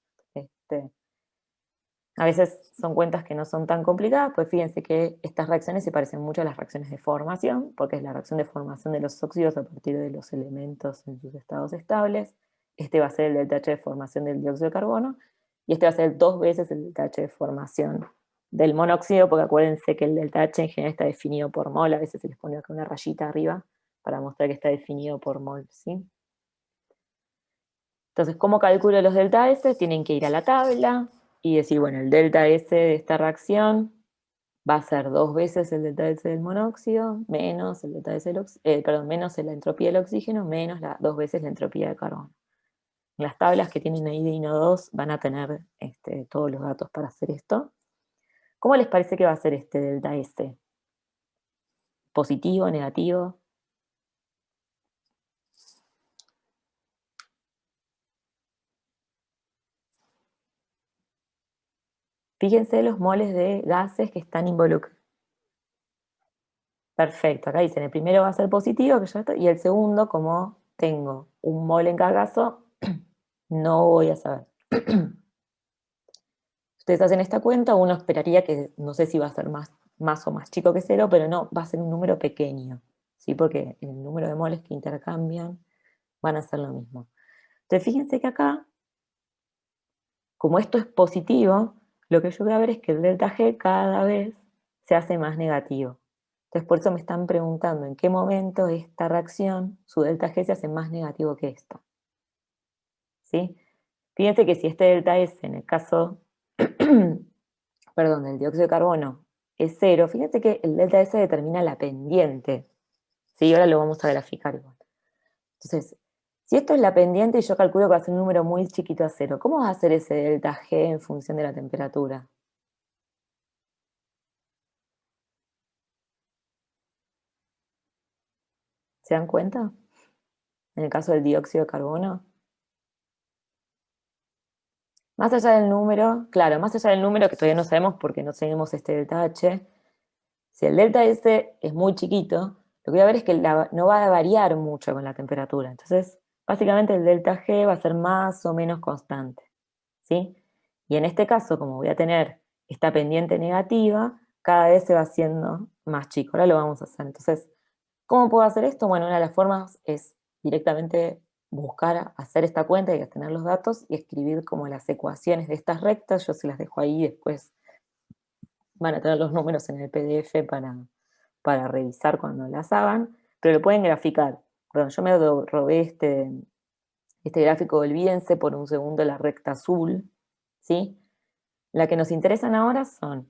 A: A veces son cuentas que no son tan complicadas, pues fíjense que estas reacciones se parecen mucho a las reacciones de formación, porque es la reacción de formación de los óxidos a partir de los elementos en sus estados estables. Este va a ser el delta H de formación del dióxido de carbono, y este va a ser 2 veces el delta H de formación del monóxido, porque acuérdense que el delta H en general está definido por mol, a veces se les pone acá una rayita arriba para mostrar que está definido por mol, ¿sí? Entonces, ¿cómo calculo los delta S? Tienen que ir a la tabla y decir, bueno, el delta S de esta reacción va a ser 2 veces el delta S del monóxido, menos el delta S menos la entropía del oxígeno, menos 2 veces la entropía de carbono. Las tablas que tienen ahí de INO2 van a tener todos los datos para hacer esto. ¿Cómo les parece que va a ser este delta S? ¿Positivo, negativo? Fíjense los moles de gases que están involucrados. Perfecto, acá dicen, el primero va a ser positivo, que ya está, y el segundo, como tengo un mol en cada caso, no voy a saber. Ustedes hacen esta cuenta, uno esperaría que, no sé si va a ser más o más chico que 0, pero no, va a ser un número pequeño, ¿sí? Porque el número de moles que intercambian van a ser lo mismo. Entonces fíjense que acá, como esto es positivo, lo que yo voy a ver es que el delta G cada vez se hace más negativo. Entonces por eso me están preguntando en qué momento esta reacción, su delta G se hace más negativo que esto. ¿Sí? Fíjense que si este delta S en el caso, perdón, del dióxido de carbono es 0, fíjense que el delta S determina la pendiente. ¿Sí? Ahora lo vamos a graficar igual. Entonces, si esto es la pendiente y yo calculo que va a ser un número muy chiquito a 0, ¿cómo va a ser ese delta G en función de la temperatura? ¿Se dan cuenta? En el caso del dióxido de carbono. Más allá del número, claro, más allá del número que todavía no sabemos porque no tenemos este delta H, si el delta S es muy chiquito, lo que voy a ver es que no va a variar mucho con la temperatura. Entonces, básicamente el delta G va a ser más o menos constante, ¿sí? Y en este caso, como voy a tener esta pendiente negativa, cada vez se va haciendo más chico. Ahora lo vamos a hacer. Entonces, ¿cómo puedo hacer esto? Bueno, una de las formas es directamente buscar, hacer esta cuenta y tener los datos y escribir como las ecuaciones de estas rectas. Yo se las dejo ahí, después van a tener los números en el PDF para revisar cuando las hagan, pero lo pueden graficar. Perdón, yo me robé este gráfico, olvídense por un segundo la recta azul, ¿sí? La que nos interesan ahora son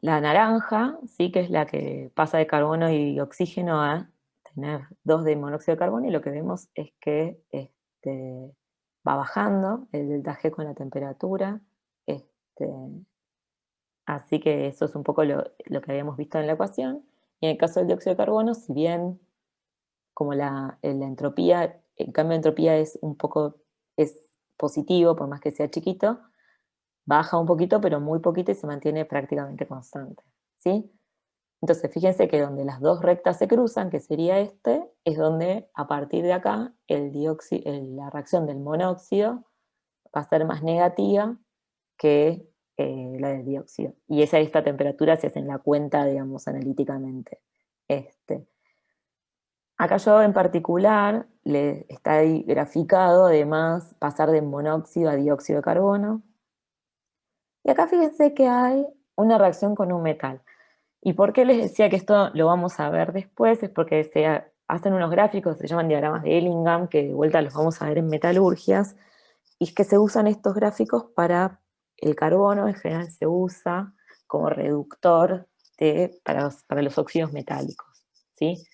A: la naranja, ¿sí? Que es la que pasa de carbono y oxígeno a tener 2 de monóxido de carbono, y lo que vemos es que va bajando el delta G con la temperatura, así que eso es un poco lo que habíamos visto en la ecuación. Y en el caso del dióxido de carbono, si bien como la entropía, el cambio de entropía es positivo, por más que sea chiquito, baja un poquito, pero muy poquito, y se mantiene prácticamente constante, ¿sí? Entonces, fíjense que donde las dos rectas se cruzan, que sería es donde a partir de acá la reacción del monóxido va a ser más negativa que la del dióxido. Y esa esta temperatura se hace en la cuenta, digamos, analíticamente. Acá yo en particular está ahí graficado, además, pasar de monóxido a dióxido de carbono. Y acá fíjense que hay una reacción con un metal. ¿Y por qué les decía que esto lo vamos a ver después? Es porque se hacen unos gráficos, se llaman diagramas de Ellingham, que de vuelta los vamos a ver en metalurgias, y es que se usan estos gráficos para el carbono, en general se usa como reductor para los óxidos metálicos, ¿sí?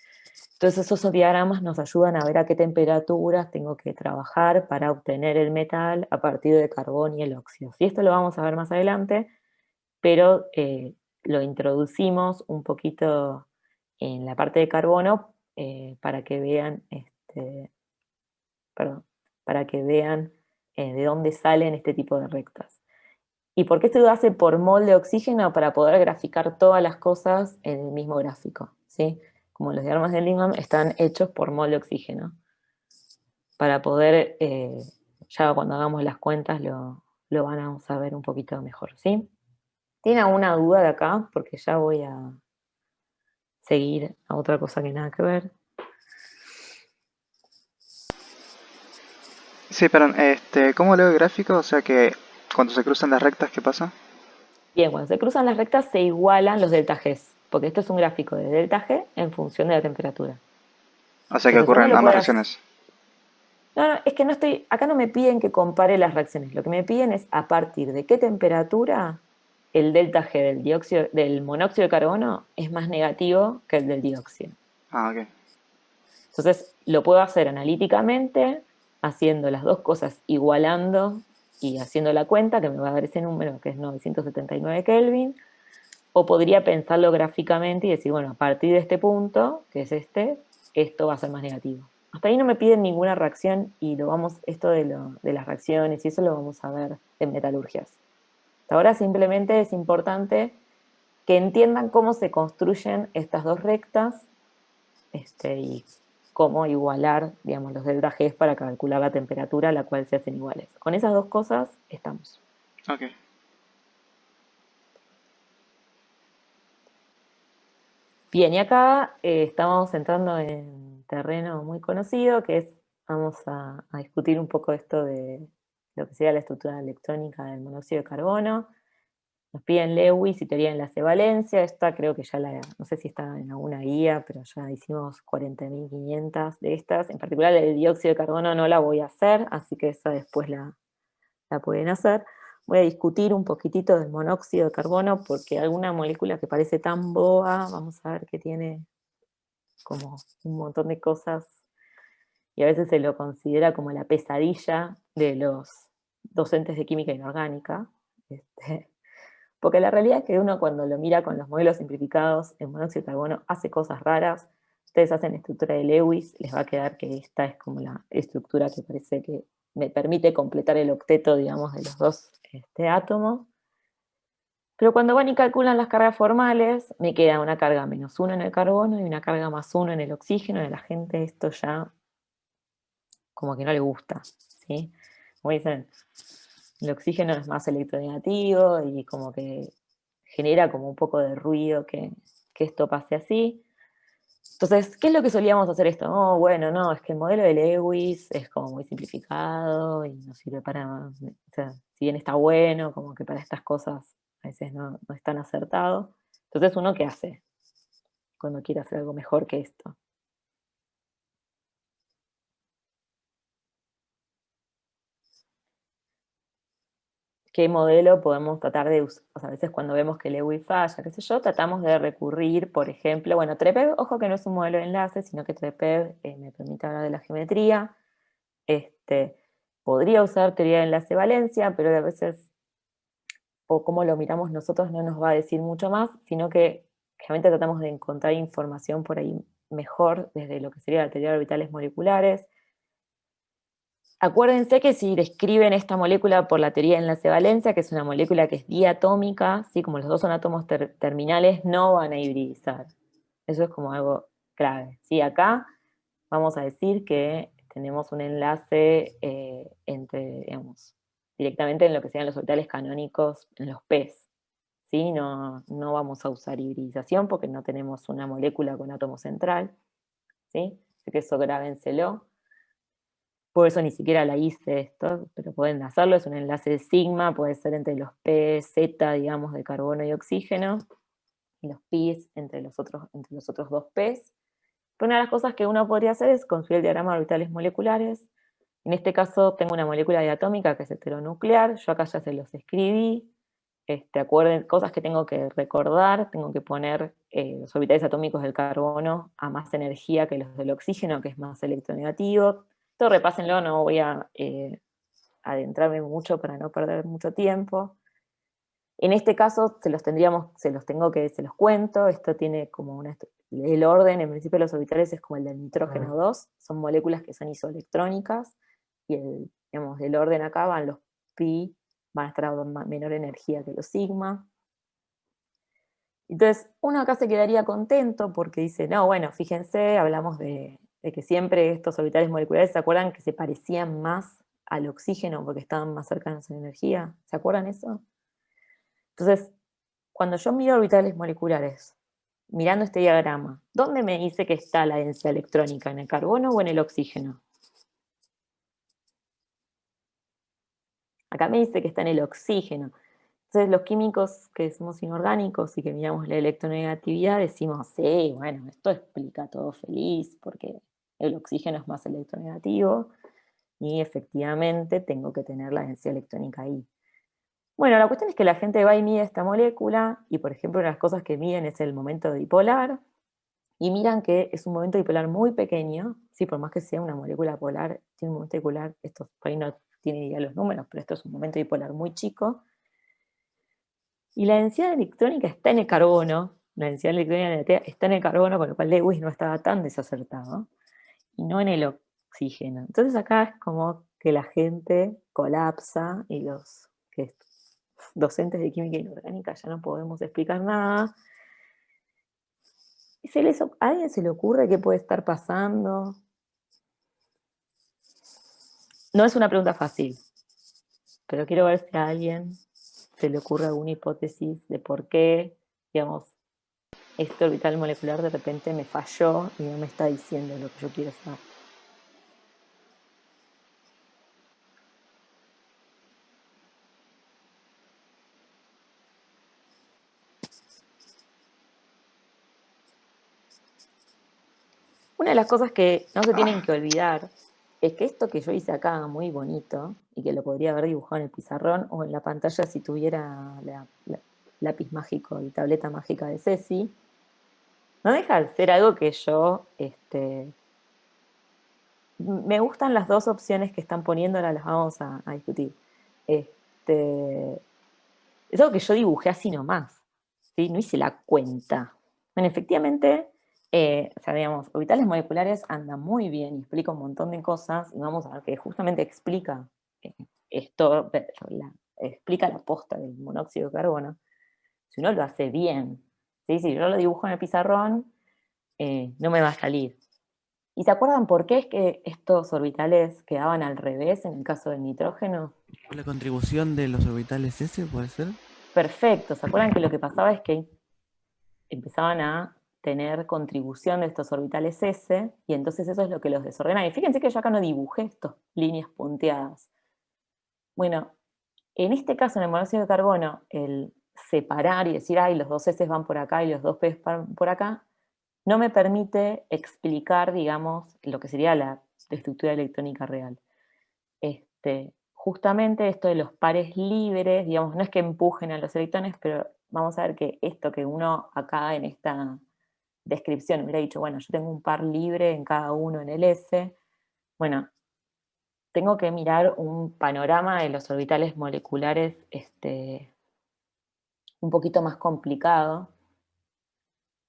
A: Entonces esos diagramas nos ayudan a ver a qué temperaturas tengo que trabajar para obtener el metal a partir del carbón y el óxido. Y esto lo vamos a ver más adelante, pero lo introducimos un poquito en la parte de carbono para que vean, de dónde salen este tipo de rectas. ¿Y por qué se lo hace por mol de oxígeno? Para poder graficar todas las cosas en el mismo gráfico, ¿sí? Como los diagramas de Ellingham están hechos por mol de oxígeno, para poder, ya cuando hagamos las cuentas lo van a saber un poquito mejor, ¿sí? ¿Tienen alguna duda de acá? Porque ya voy a seguir a otra cosa que nada que ver.
D: Sí, perdón, ¿cómo leo el gráfico? O sea que cuando se cruzan las rectas, ¿qué pasa?
A: Bien, cuando se cruzan las rectas se igualan los delta Gs, porque esto es un gráfico de delta G en función de la temperatura.
D: O sea que
A: Entonces uno
D: ocurren
A: lo
D: ambas
A: puede hacer.
D: reacciones.
A: No, es que acá no me piden que compare las reacciones, lo que me piden es a partir de qué temperatura el delta G del monóxido de carbono es más negativo que el del dióxido.
D: Ah, ok.
A: Entonces lo puedo hacer analíticamente, haciendo las dos cosas, igualando y haciendo la cuenta, que me va a dar ese número, que es 979 Kelvin, o podría pensarlo gráficamente y decir, bueno, a partir de este punto, que es esto va a ser más negativo. Hasta ahí no me piden ninguna reacción, y esto de las reacciones y eso lo vamos a ver en metalurgias. Hasta ahora simplemente es importante que entiendan cómo se construyen estas dos rectas y cómo igualar, digamos, los delta Gs para calcular la temperatura a la cual se hacen iguales. Con esas dos cosas estamos.
D: Ok.
A: Bien, y acá estamos entrando en terreno muy conocido, que vamos a discutir un poco esto de lo que sería la estructura electrónica del monóxido de carbono. Nos piden Lewis y teoría de enlace valencia. Esta creo que no sé si está en alguna guía, pero ya hicimos 40.500 de estas. En particular el dióxido de carbono no la voy a hacer, así que esa después la pueden hacer. Voy a discutir un poquitito del monóxido de carbono, porque alguna molécula que parece tan boba, vamos a ver que tiene como un montón de cosas, y a veces se lo considera como la pesadilla de los docentes de química inorgánica, porque la realidad es que uno, cuando lo mira con los modelos simplificados, el monóxido de carbono hace cosas raras. Ustedes hacen estructura de Lewis, les va a quedar que esta es como la estructura que parece que me permite completar el octeto, digamos, de los dos átomos. Pero cuando van y calculan las cargas formales, me queda una carga -1 en el carbono y una carga +1 en el oxígeno, y a la gente esto ya como que no le gusta, ¿sí? Como dicen, el oxígeno es más electronegativo y como que genera como un poco de ruido que esto pase así. Entonces, ¿qué es lo que solíamos hacer esto? Oh, bueno, no, es que el modelo de Lewis es como muy simplificado y no sirve para, o sea, si bien está bueno, como que para estas cosas a veces no es tan acertado. Entonces, ¿uno qué hace cuando quiere hacer algo mejor que esto? ¿Qué modelo podemos tratar de usar? O sea, a veces cuando vemos que Lewis falla, qué sé yo, tratamos de recurrir, por ejemplo, bueno, TREPEB, ojo que no es un modelo de enlace, sino que TREPEB me permite hablar de la geometría. Este, podría usar teoría de enlace-valencia, pero a veces, o cómo lo miramos nosotros, no nos va a decir mucho más, sino que realmente tratamos de encontrar información por ahí mejor desde lo que sería la teoría de orbitales moleculares. Acuérdense que si describen esta molécula por la teoría de enlace-valencia, que es una molécula que es diatómica, ¿sí? Como los dos son átomos terminales, no van a hibridizar. Eso es como algo clave. ¿Sí? Acá vamos a decir que tenemos un enlace entre, digamos, directamente en lo que serían los orbitales canónicos en los P's. ¿Sí? No vamos a usar hibridización porque no tenemos una molécula con átomo central. ¿Sí? Así que eso grábenselo. Por eso ni siquiera la hice esto, pero pueden hacerlo, es un enlace de sigma, puede ser entre los P, Z, digamos, de carbono y oxígeno, y los P's entre los otros dos P's. Pero una de las cosas que uno podría hacer es construir el diagrama de orbitales moleculares. En este caso tengo una molécula diatómica que es heteronuclear, yo acá ya se los escribí. Acuerden, cosas que tengo que recordar, tengo que poner los orbitales atómicos del carbono a más energía que los del oxígeno, que es más electronegativo. Todo repásenlo, no voy a adentrarme mucho para no perder mucho tiempo. En este caso se los cuento, esto tiene como el orden, en principio los orbitales es como el del nitrógeno 2, son moléculas que son isoelectrónicas, y el orden acá van los pi, van a estar a menor energía que los sigma. Entonces, uno acá se quedaría contento porque dice, no, bueno, fíjense, hablamos de que siempre estos orbitales moleculares, ¿se acuerdan que se parecían más al oxígeno porque estaban más cercanos en energía? ¿Se acuerdan eso? Entonces, cuando yo miro orbitales moleculares, mirando este diagrama, ¿dónde me dice que está la densidad electrónica? ¿En el carbono o en el oxígeno? Acá me dice que está en el oxígeno. Entonces los químicos que somos inorgánicos y que miramos la electronegatividad decimos, sí, bueno, esto explica todo feliz porque el oxígeno es más electronegativo y efectivamente tengo que tener la densidad electrónica ahí. Bueno, la cuestión es que la gente va y mide esta molécula y, por ejemplo, una de las cosas que miden es el momento dipolar y miran que es un momento dipolar muy pequeño, sí, por más que sea una molécula polar, tiene un momento dipolar, esto por ahí no tiene idea los números, pero esto es un momento dipolar muy chico. Y la densidad electrónica está en el carbono, la densidad electrónica está en el carbono, con lo cual Lewis no estaba tan desacertado, y no en el oxígeno. Entonces acá es como que la gente colapsa y los docentes de química inorgánica ya no podemos explicar nada. ¿Y a alguien se le ocurre qué puede estar pasando? No es una pregunta fácil, pero quiero ver si a alguien se le ocurre alguna hipótesis de por qué, digamos, este orbital molecular de repente me falló y no me está diciendo lo que yo quiero saber. Una de las cosas que no se tienen que olvidar es que esto que yo hice acá, muy bonito, y que lo podría haber dibujado en el pizarrón o en la pantalla si tuviera lápiz mágico y tableta mágica de Ceci, no deja de ser algo que yo, me gustan las dos opciones que están poniendo, ahora las vamos a discutir. Es algo que yo dibujé así nomás, ¿sí? No hice la cuenta. Bueno, efectivamente, o sea, digamos, orbitales moleculares andan muy bien y explica un montón de cosas, y vamos a ver que justamente explica esto, explica la posta del monóxido de carbono, si uno lo hace bien. ¿Sí? Si yo lo dibujo en el pizarrón, no me va a salir. ¿Y se acuerdan por qué es que estos orbitales quedaban al revés en el caso del nitrógeno?
C: ¿La contribución de los orbitales S puede ser?
A: Perfecto, ¿se acuerdan que lo que pasaba es que empezaban a tener contribución de estos orbitales S, y entonces eso es lo que los desordena. Y fíjense que yo acá no dibujé estas líneas punteadas. Bueno, en este caso, en el monóxido de carbono, el separar y decir, ay, los dos S van por acá y los dos P van por acá, no me permite explicar, digamos, lo que sería la estructura electrónica real. Justamente esto de los pares libres, digamos, no es que empujen a los electrones, pero vamos a ver que esto que uno acá en esta descripción hubiera dicho, bueno, yo tengo un par libre en cada uno en el S, bueno, tengo que mirar un panorama de los orbitales moleculares un poquito más complicado.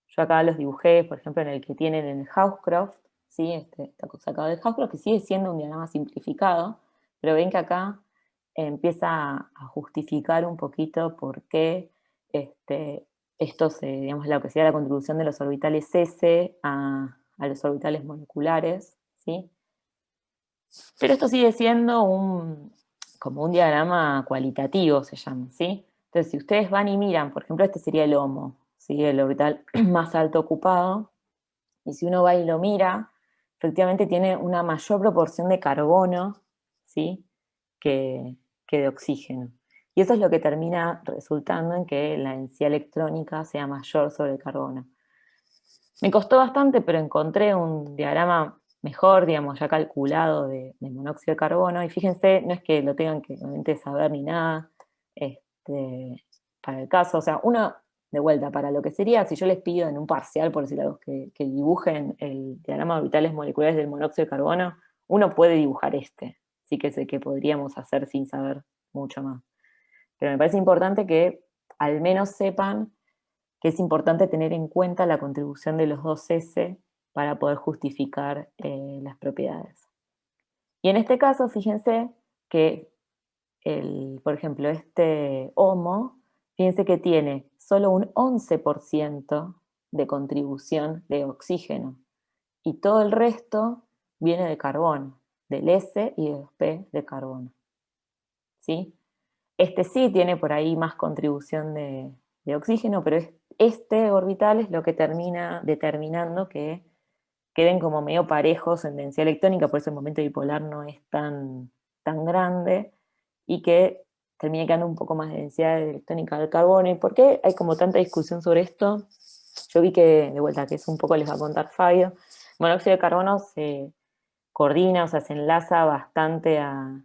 A: Yo acá los dibujé, por ejemplo, en el que tienen en el Hawkscroft, ¿sí? Está sacado del Hawkscroft, que sigue siendo un diagrama simplificado, pero ven que acá empieza a justificar un poquito por qué digamos, lo que sería la contribución de los orbitales S a los orbitales moleculares, ¿sí? Pero esto sigue siendo como un diagrama cualitativo, se llama, ¿sí? Entonces, si ustedes van y miran, por ejemplo, este sería el HOMO, ¿sí? El orbital más alto ocupado, y si uno va y lo mira, efectivamente tiene una mayor proporción de carbono, ¿sí? que de oxígeno. Y eso es lo que termina resultando en que la densidad electrónica sea mayor sobre el carbono. Me costó bastante, pero encontré un diagrama mejor, digamos, ya calculado de monóxido de carbono, y fíjense, no es que lo tengan que obviamente saber ni nada, para el caso, o sea, uno, de vuelta, para lo que sería, si yo les pido en un parcial, por decir algo, que dibujen el diagrama de orbitales moleculares del monóxido de carbono, uno puede dibujar sí que sé que podríamos hacer sin saber mucho más. Pero me parece importante que al menos sepan que es importante tener en cuenta la contribución de los dos S para poder justificar las propiedades. Y en este caso, fíjense que, por ejemplo, este HOMO, fíjense que tiene solo un 11% de contribución de oxígeno, y todo el resto viene de carbono, del S y de los P de carbono. ¿Sí? Este sí tiene por ahí más contribución de oxígeno, pero este orbital es lo que termina determinando que queden como medio parejos en densidad electrónica, por eso el momento dipolar no es tan grande, y que termine quedando un poco más de densidad electrónica del carbono. ¿Y por qué hay como tanta discusión sobre esto? Yo vi que, de vuelta, que es un poco les va a contar Fabio, el monóxido de carbono se coordina, o sea, se enlaza bastante a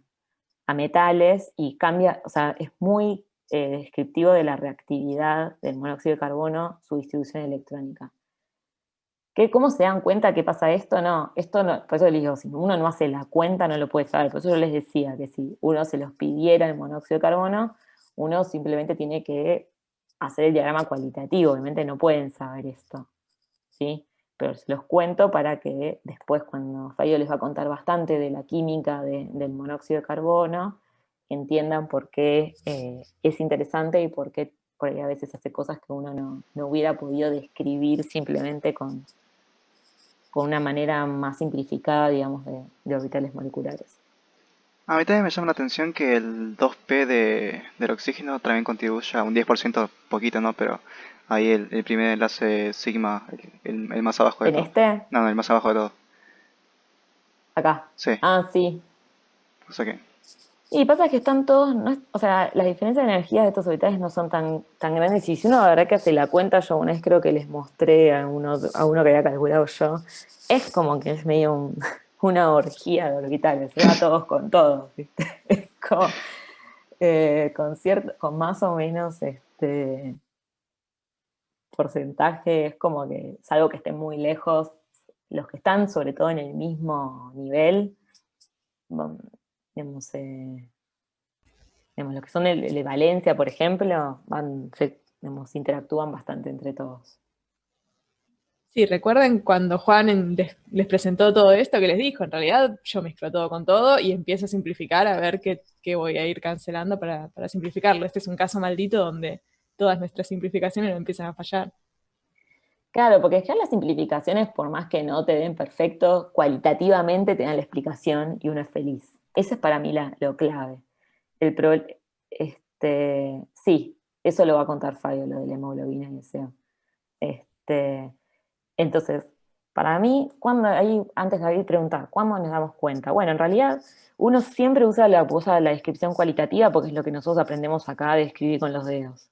A: metales y cambia, o sea, es muy descriptivo de la reactividad del monóxido de carbono, su distribución electrónica. ¿Cómo se dan cuenta que pasa esto? No, esto no, por eso les digo, si uno no hace la cuenta no lo puede saber, por eso yo les decía que si uno se los pidiera el monóxido de carbono, uno simplemente tiene que hacer el diagrama cualitativo, obviamente no pueden saber esto, ¿sí? Pero se los cuento para que después, cuando Fabio les va a contar bastante de la química del monóxido de carbono, entiendan por qué es interesante y por qué por ahí a veces hace cosas que uno no hubiera podido describir simplemente con una manera más simplificada, digamos, de orbitales moleculares.
D: A mí también me llama la atención que el 2P del oxígeno también contribuye a un 10%, poquito, ¿no? Pero ahí el primer enlace sigma, el más abajo de
A: ¿En
D: todo.
A: este?
D: No, el más abajo de todo.
A: Acá.
D: Sí,
A: Ah, sí.
D: o sea que...
A: Y pasa que están todos, o sea, las diferencias de energía de estos orbitales no son tan grandes, y si uno la verdad que hace la cuenta, yo una vez creo que les mostré a uno que había calculado yo, es como que es medio una orgía de orbitales, se va todos con todos, ¿viste? Es como, con más o menos porcentaje, es como que, salvo que estén muy lejos, los que están sobre todo en el mismo nivel, digamos, los que son de Valencia, por ejemplo, interactúan bastante entre todos.
E: Sí, recuerden cuando Juan les presentó todo esto que les dijo, en realidad yo mezclo todo con todo y empiezo a simplificar a ver qué voy a ir cancelando para simplificarlo. Este es un caso maldito donde todas nuestras simplificaciones no empiezan a fallar.
A: Claro, porque es que las simplificaciones, por más que no te den perfecto, cualitativamente te dan la explicación y uno es feliz. Eso es para mí lo clave. Sí, eso lo va a contar Fabio, lo de la hemoglobina y el SEO. Entonces, para mí, antes David preguntaba, ¿cuándo nos damos cuenta? Bueno, en realidad uno siempre usa la descripción cualitativa porque es lo que nosotros aprendemos acá de escribir con los dedos.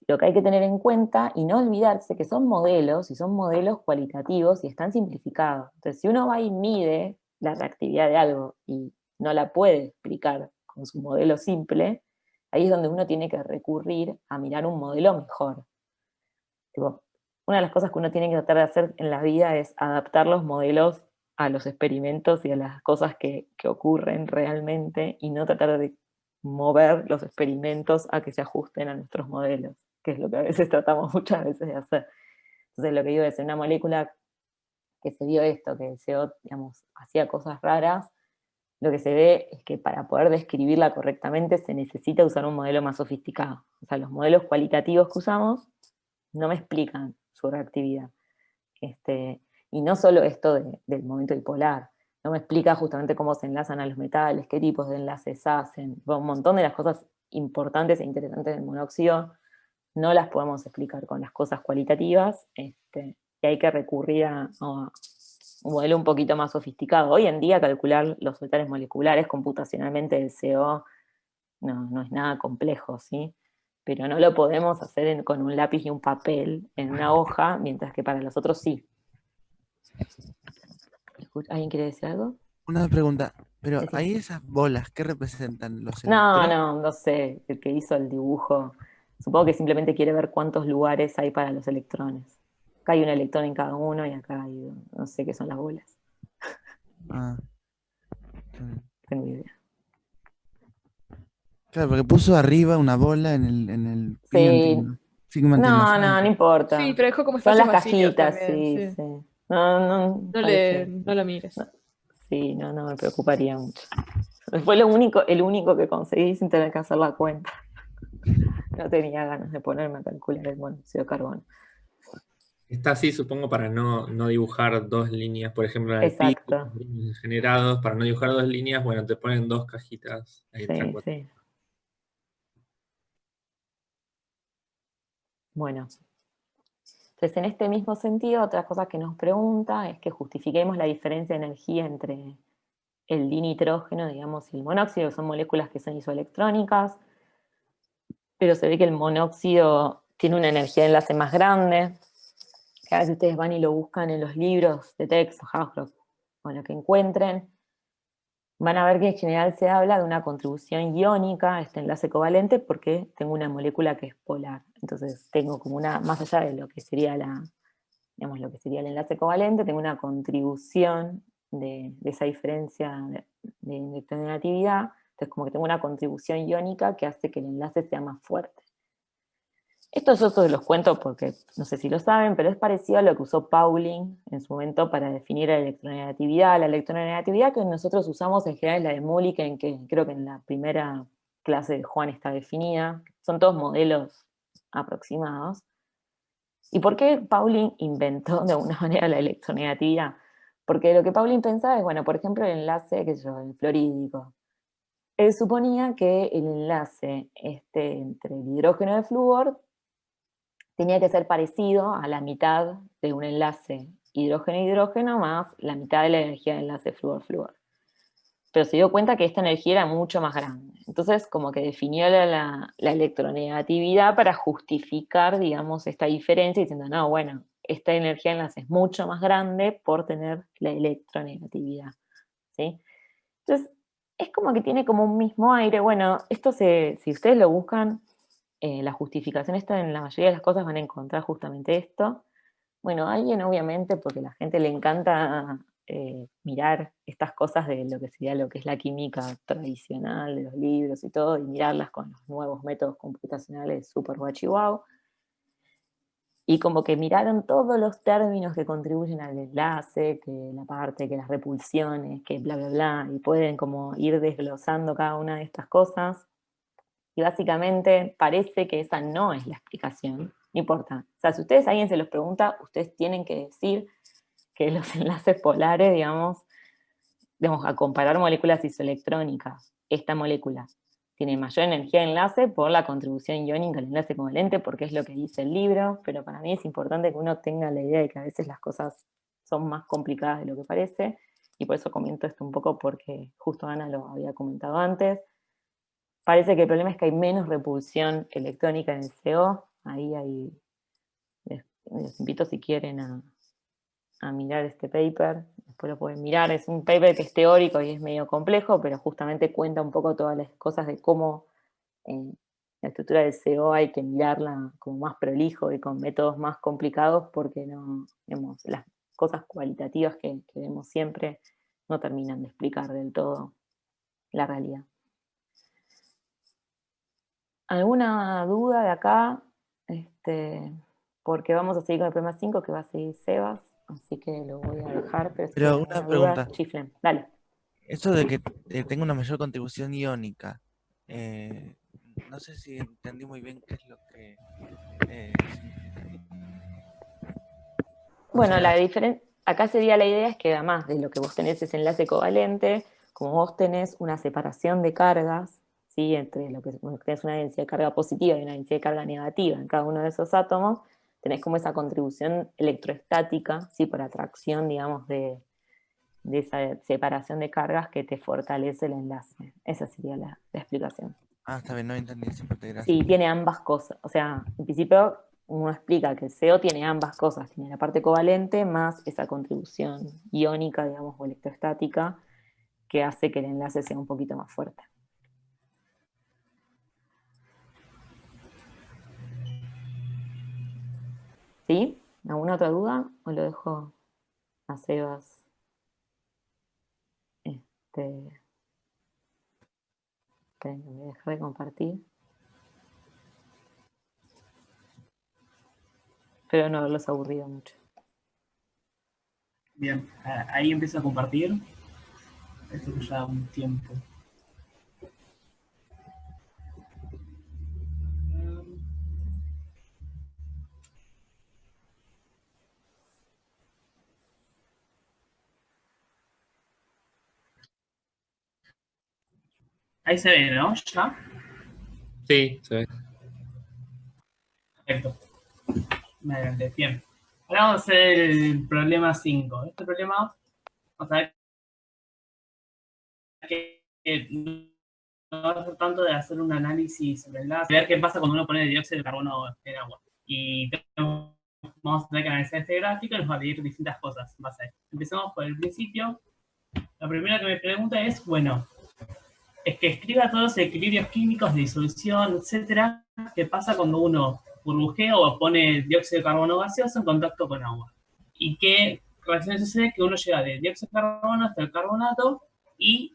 A: Lo que hay que tener en cuenta y no olvidarse que son modelos, y son modelos cualitativos y están simplificados. Entonces, si uno va y mide la reactividad de algo y no la puede explicar con su modelo simple, ahí es donde uno tiene que recurrir a mirar un modelo mejor. Tipo, una de las cosas que uno tiene que tratar de hacer en la vida es adaptar los modelos a los experimentos y a las cosas que ocurren realmente, y no tratar de mover los experimentos a que se ajusten a nuestros modelos, que es lo que a veces tratamos muchas veces de hacer. Entonces lo que digo es, una molécula que se vio esto, que el CO, digamos, hacía cosas raras, lo que se ve es que para poder describirla correctamente se necesita usar un modelo más sofisticado. O sea, los modelos cualitativos que usamos no me explican su reactividad. Y no solo esto del momento dipolar, no me explica justamente cómo se enlazan a los metales, qué tipos de enlaces hacen, un montón de las cosas importantes e interesantes del monóxido no las podemos explicar con las cosas cualitativas, y hay que recurrir a un modelo un poquito más sofisticado. Hoy en día calcular los soltares moleculares computacionalmente del CO no es nada complejo, ¿sí? Pero no lo podemos hacer con un lápiz y un papel en una hoja, mientras que para los otros sí. ¿Alguien quiere decir algo?
C: Una pregunta, pero
A: Sí.
C: ahí esas bolas, ¿qué representan? ¿Los electrones?
A: No sé, el que hizo el dibujo, supongo que simplemente quiere ver cuántos lugares hay para los electrones. Acá hay un electrón en cada uno y acá hay, no sé qué son las bolas.
C: Ah, está bien.
A: No tengo idea.
C: Claro, porque puso arriba una bola en el pi
A: Sí, no
C: antinazante.
A: importa.
E: Sí, pero dejó como
A: Son
E: espacios
A: las
E: vacíos
A: cajitas,
E: también,
A: sí,
E: sí.
A: sí. No parece.
E: No lo mires.
A: Sí, no me preocuparía mucho. Fue el único que conseguí sin tener que hacer la cuenta. No tenía ganas de ponerme a calcular el monóxido de carbono.
F: Está así, supongo, para no dibujar dos líneas, por ejemplo, en el pico,
A: Exacto.
F: generados, para no dibujar dos líneas, bueno, te ponen dos cajitas ahí
A: Sí, sí. Bueno. Entonces, en este mismo sentido, otra cosa que nos pregunta es que justifiquemos la diferencia de energía entre el dinitrógeno, digamos, y el monóxido, que son moléculas que son isoelectrónicas, pero se ve que el monóxido tiene una energía de enlace más grande. Cada vez ustedes van y lo buscan en los libros de texto, Hausdorff, o lo que encuentren, van a ver que en general se habla de una contribución iónica a este enlace covalente porque tengo una molécula que es polar. Entonces tengo como más allá de lo que sería lo que sería el enlace covalente, tengo una contribución de esa diferencia de electronegatividad, entonces como que tengo una contribución iónica que hace que el enlace sea más fuerte. Esto yo se los cuento porque no sé si lo saben, pero es parecido a lo que usó Pauling en su momento para definir la electronegatividad. La electronegatividad que nosotros usamos en general es la de Mulliken, que creo que en la primera clase de Juan está definida. Son todos modelos aproximados. ¿Y por qué Pauling inventó de alguna manera la electronegatividad? Porque lo que Pauling pensaba es, bueno, por ejemplo, el enlace, qué sé yo, el fluorídrico. Él suponía que el enlace entre el hidrógeno de flúor tenía que ser parecido a la mitad de un enlace hidrógeno-hidrógeno más la mitad de la energía del enlace flúor-flúor. Pero se dio cuenta que esta energía era mucho más grande. Entonces, como que definió la electronegatividad para justificar, digamos, esta diferencia, diciendo, no, bueno, esta energía de enlace es mucho más grande por tener la electronegatividad, ¿sí? Entonces, es como que tiene como un mismo aire. Bueno, esto si ustedes lo buscan, la justificación está en la mayoría de las cosas, van a encontrar justamente esto. Bueno, alguien obviamente, porque a la gente le encanta mirar estas cosas de lo que sería lo que es la química tradicional de los libros y todo, y mirarlas con los nuevos métodos computacionales super guachihuau. Y como que miraron todos los términos que contribuyen al enlace, que la parte, que las repulsiones, que bla, bla, bla, y pueden como ir desglosando cada una de estas cosas. Y básicamente parece que esa no es la explicación, no importa. O sea, si ustedes a alguien se los pregunta, ustedes tienen que decir que los enlaces polares, digamos, a comparar moléculas isoelectrónicas, esta molécula tiene mayor energía de enlace por la contribución iónica al enlace covalente, porque es lo que dice el libro, pero para mí es importante que uno tenga la idea de que a veces las cosas son más complicadas de lo que parece, y por eso comento esto un poco porque justo Ana lo había comentado antes. Parece que el problema es que hay menos repulsión electrónica en el CO, ahí les invito si quieren a mirar este paper, después lo pueden mirar, es un paper que es teórico y es medio complejo, pero justamente cuenta un poco todas las cosas de cómo la estructura del CO hay que mirarla como más prolijo y con métodos más complicados, porque no, digamos, las cosas cualitativas que vemos siempre no terminan de explicar del todo la realidad. ¿Alguna duda de acá? Porque vamos a seguir con el problema 5 que va a seguir Sebas, así que lo voy a dejar, pero si
C: Pero
A: tienen
C: una
A: alguna duda,
C: pregunta.
A: chiflen. Dale.
C: Eso de que tenga una mayor contribución iónica, no sé si entendí muy bien qué es lo que significa ahí. O
A: Bueno,
C: sea,
A: acá sería la idea es que además de lo que vos tenés ese enlace covalente, como vos tenés una separación de cargas, ¿sí? Entre lo que tenés una densidad de carga positiva y una densidad de carga negativa en cada uno de esos átomos, tenés como esa contribución electroestática, ¿sí? Por atracción, digamos, de esa separación de cargas que te fortalece el enlace. Esa sería la explicación.
C: está bien, no entendí esa parte, gracias.
A: Sí, tiene ambas cosas. O sea, en principio uno explica que el CO tiene ambas cosas. Tiene la parte covalente más esa contribución iónica, digamos, o electrostática, que hace que el enlace sea un poquito más fuerte. ¿Sí? ¿Alguna otra duda? ¿O lo dejo a Sebas? Esperen, me voy a dejar de compartir. Pero no haberlos aburrido mucho.
G: Bien, ahí empiezo a compartir. Esto que lleva un tiempo. Ahí se ve, ¿no? ¿Ya?
F: Sí, se ve.
G: Perfecto. Me adelanté. Bien. Ahora vamos a hacer el problema 5. Este problema, vamos a ver que no va a ser tanto de hacer un análisis sobre el enlace, ver qué pasa cuando uno pone dióxido de carbono en agua. Y vamos a tener que analizar este gráfico y nos va a pedir distintas cosas en base a esto. Empecemos por el principio. La primera que me pregunta es, bueno, es que escriba todos los equilibrios químicos de disolución, etcétera, qué pasa cuando uno burbujea o pone dióxido de carbono gaseoso en contacto con agua. Y qué reacciones sucede que uno llega de dióxido de carbono hasta el carbonato y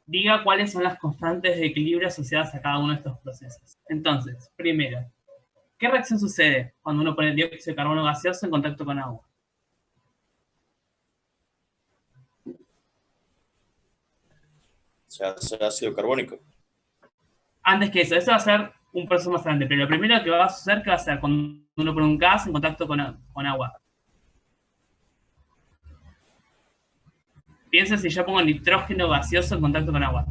G: diga cuáles son las constantes de equilibrio asociadas a cada uno de estos procesos. Entonces, primero, ¿qué reacción sucede cuando uno pone dióxido de carbono gaseoso en contacto con agua?
H: Se hace ácido carbónico.
G: Antes que eso va a ser un proceso más grande, pero lo primero que va a suceder, ¿qué va a ser cuando uno pone un gas en contacto con agua? Piensa si yo pongo nitrógeno gaseoso en contacto con agua.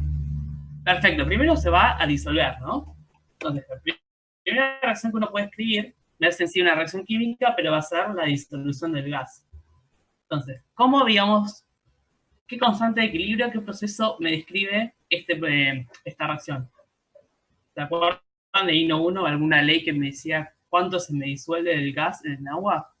G: Perfecto, primero se va a disolver, ¿no? Entonces, la primera reacción que uno puede escribir no es en sí una reacción química, pero va a ser la disolución del gas. Entonces, ¿cómo, digamos, qué constante de equilibrio, qué proceso me describe esta reacción? ¿Se acuerdan de INO 1 alguna ley que me decía cuánto se me disuelve el gas en el agua?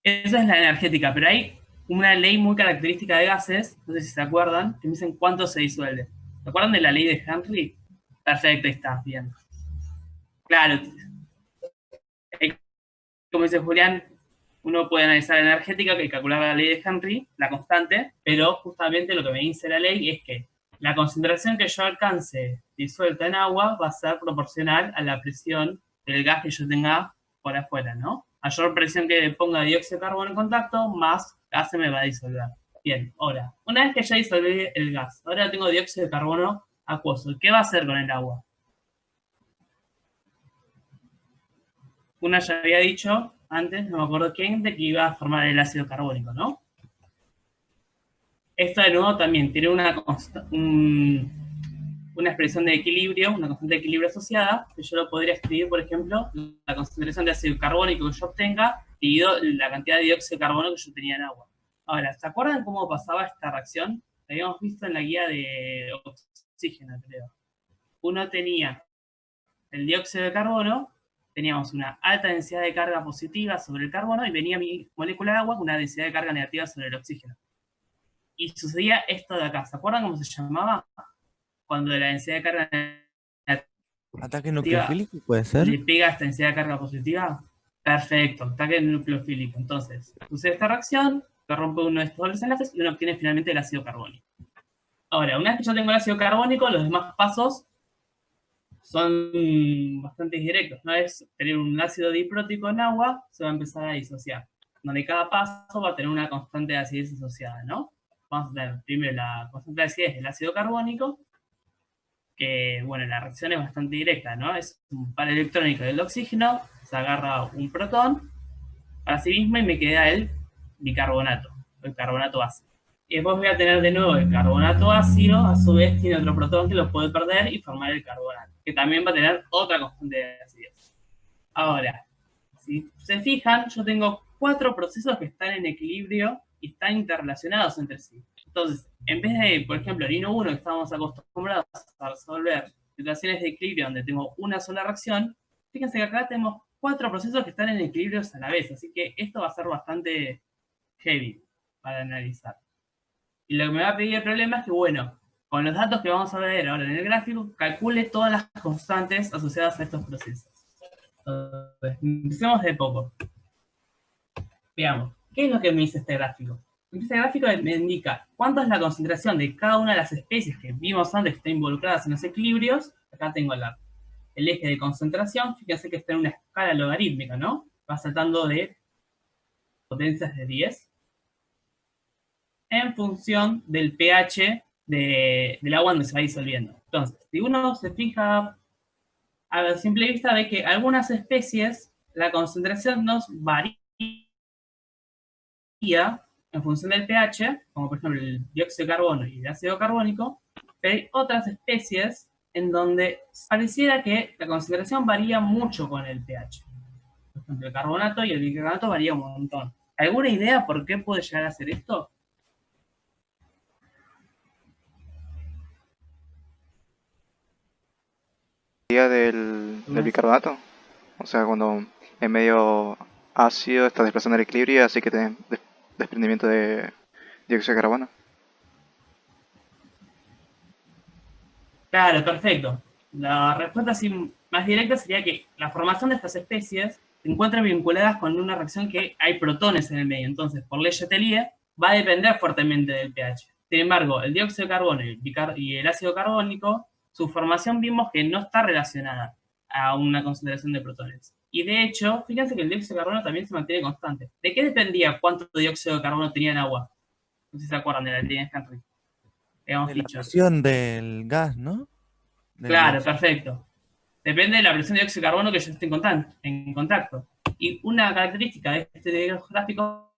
G: Esa es la energética, pero hay una ley muy característica de gases, no sé si se acuerdan, que me dicen cuánto se disuelve. ¿Se acuerdan de la ley de Henry? Perfecto, ahí está, bien. Claro, como dice Julián, uno puede analizar la energética, que calcular la ley de Henry, la constante, pero justamente lo que me dice la ley es que la concentración que yo alcance disuelta en agua va a ser proporcional a la presión del gas que yo tenga por afuera, ¿no? Mayor presión que ponga dióxido de carbono en contacto, más gas se me va a disolver. Bien, ahora, una vez que ya disolví el gas, ahora tengo dióxido de carbono acuoso. ¿Qué va a hacer con el agua? Una ya había dicho antes, no me acuerdo quién, de que iba a formar el ácido carbónico, ¿no? Esto de nuevo también tiene una expresión de equilibrio, una constante de equilibrio asociada, que yo lo podría escribir, por ejemplo, la concentración de ácido carbónico que yo obtenga, dividido la cantidad de dióxido de carbono que yo tenía en agua. Ahora, ¿se acuerdan cómo pasaba esta reacción? La habíamos visto en la guía de oxígeno, creo. Uno tenía el dióxido de carbono, teníamos una alta densidad de carga positiva sobre el carbono y venía mi molécula de agua con una densidad de carga negativa sobre el oxígeno. Y sucedía esto de acá. ¿Se acuerdan cómo se llamaba? Cuando la densidad de carga negativa
C: ¿Ataque nucleofílico puede ser?
G: le pega esta densidad de carga positiva. Perfecto, ataque nucleofílico. Entonces, sucede esta reacción, se rompe uno de estos dobles enlaces y uno obtiene finalmente el ácido carbónico. Ahora, una vez que yo tengo el ácido carbónico, los demás pasos son bastante directos. Una vez tener un ácido diprótico en agua, se va a empezar a disociar, donde cada paso va a tener una constante de acidez asociada, ¿no? Vamos a tener primero la constante de acidez del ácido carbónico, que, bueno, la reacción es bastante directa, ¿no? Es un par electrónico del oxígeno, se agarra un protón para sí mismo y me queda el bicarbonato, el carbonato ácido. Y después voy a tener de nuevo el carbonato ácido, a su vez tiene otro protón que lo puede perder y formar el carbonato, que también va a tener otra constante de acidez. Ahora, si se fijan, yo tengo 4 procesos que están en equilibrio y están interrelacionados entre sí. Entonces, en vez de, por ejemplo, el INO 1, que estábamos acostumbrados a resolver situaciones de equilibrio donde tengo una sola reacción, fíjense que acá tenemos 4 procesos que están en equilibrio a la vez, así que esto va a ser bastante heavy para analizar. Y lo que me va a pedir el problema es que, bueno, con los datos que vamos a ver ahora en el gráfico, calcule todas las constantes asociadas a estos procesos. Entonces, empecemos de poco. Veamos, ¿qué es lo que me dice este gráfico? Este gráfico me indica cuánto es la concentración de cada una de las especies que vimos antes que están involucradas en los equilibrios. Acá tengo el eje de concentración, fíjense que está en una escala logarítmica, ¿no? Va saltando de potencias de 10 en función del pH del agua donde se va disolviendo. Entonces, si uno se fija a simple vista, ve que algunas especies la concentración nos varía en función del pH, como por ejemplo el dióxido de carbono y el ácido carbónico, pero hay otras especies en donde pareciera que la concentración varía mucho con el pH. Por ejemplo, el carbonato y el bicarbonato varía un montón. ¿Alguna idea por qué puede llegar a hacer esto?
D: Del bicarbonato. O sea, cuando es medio ácido, estás desplazando el equilibrio, así que tenés desprendimiento de dióxido de carbono.
G: Claro, perfecto. La respuesta así más directa sería que la formación de estas especies se encuentran vinculadas con una reacción que hay protones en el medio. Entonces, por ley Letelier, va a depender fuertemente del pH. Sin embargo, el dióxido de carbono y el ácido carbónico, su formación vimos que no está relacionada a una concentración de protones. Y de hecho, fíjense que el dióxido de carbono también se mantiene constante. ¿De qué dependía cuánto dióxido de carbono tenía en agua? No sé si se acuerdan de la ley de Henry.
C: De la presión del gas, ¿no?
G: Claro, perfecto. Depende de la presión de dióxido de carbono que yo esté en contacto. Y una característica de este gráfico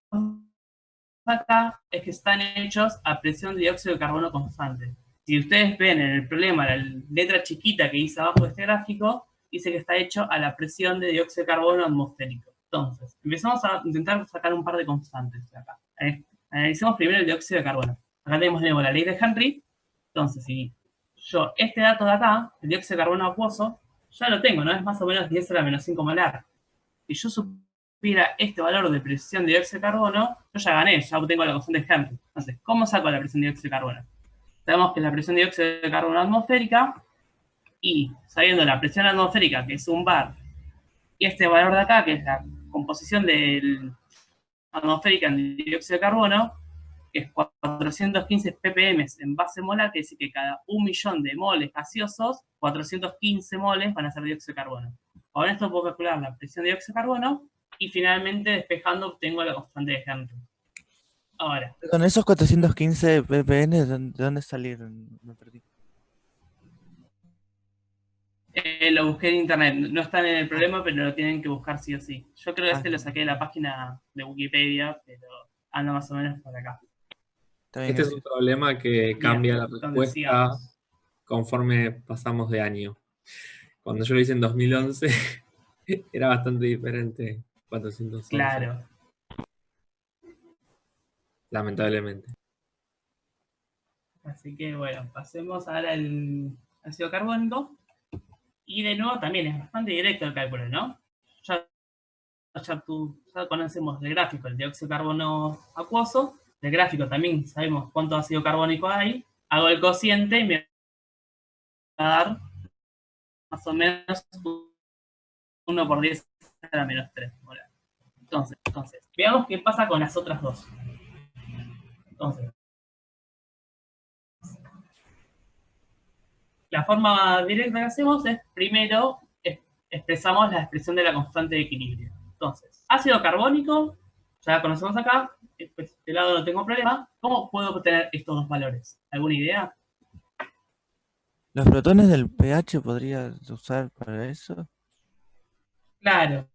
G: acá es que están hechos a presión de dióxido de carbono constante. Si ustedes ven en el problema la letra chiquita que dice abajo de este gráfico, dice que está hecho a la presión de dióxido de carbono atmosférico. Entonces, empezamos a intentar sacar un par de constantes de acá. Analicemos primero el dióxido de carbono. Acá tenemos de nuevo la ley de Henry. Entonces, si yo este dato de acá, el dióxido de carbono acuoso, ya lo tengo, ¿no? Es más o menos 10 a la menos 5 molar. Si yo supiera este valor de presión de dióxido de carbono, yo ya gané, ya obtengo la constante de Henry. Entonces, ¿cómo saco la presión de dióxido de carbono? Sabemos que es la presión de dióxido de carbono atmosférica, y sabiendo la presión atmosférica, que es un bar, y este valor de acá, que es la composición del atmosférica en dióxido de carbono, que es 415 ppm en base molar, que dice que cada 1 millón de moles gaseosos, 415 moles van a ser dióxido de carbono. Con esto puedo calcular la presión de dióxido de carbono, y finalmente, despejando, obtengo la constante de Henry. Ahora.
C: Con esos 415 ppm, ¿de dónde salieron? Me perdí.
G: Lo busqué en internet, no están en el problema, pero lo tienen que buscar sí o sí. Yo creo que lo saqué de la página de Wikipedia, pero anda más o menos por acá.
C: Está bien,
F: Este es un
C: gracias.
F: problema que cambia la
G: entonces
F: respuesta
G: sigamos.
F: conforme pasamos de año. Cuando yo lo hice en 2011, era bastante diferente 411,
G: Claro.
F: lamentablemente.
G: Así que bueno, pasemos ahora al ácido carbónico. Y de nuevo también es bastante directo el cálculo, ¿no? Ya conocemos el gráfico, el dióxido de carbono acuoso. Del gráfico también sabemos cuánto ácido carbónico hay. Hago el cociente y me va a dar más o menos 1 por 10 a la menos 3. Entonces, veamos qué pasa con las otras dos. Entonces, la forma directa que hacemos es, primero, expresamos la expresión de la constante de equilibrio. Entonces, ácido carbónico, ya conocemos acá, pues, de este lado no tengo problema. ¿Cómo puedo obtener estos dos valores? ¿Alguna idea?
C: ¿Los protones del pH podrías usar para eso?
G: Claro.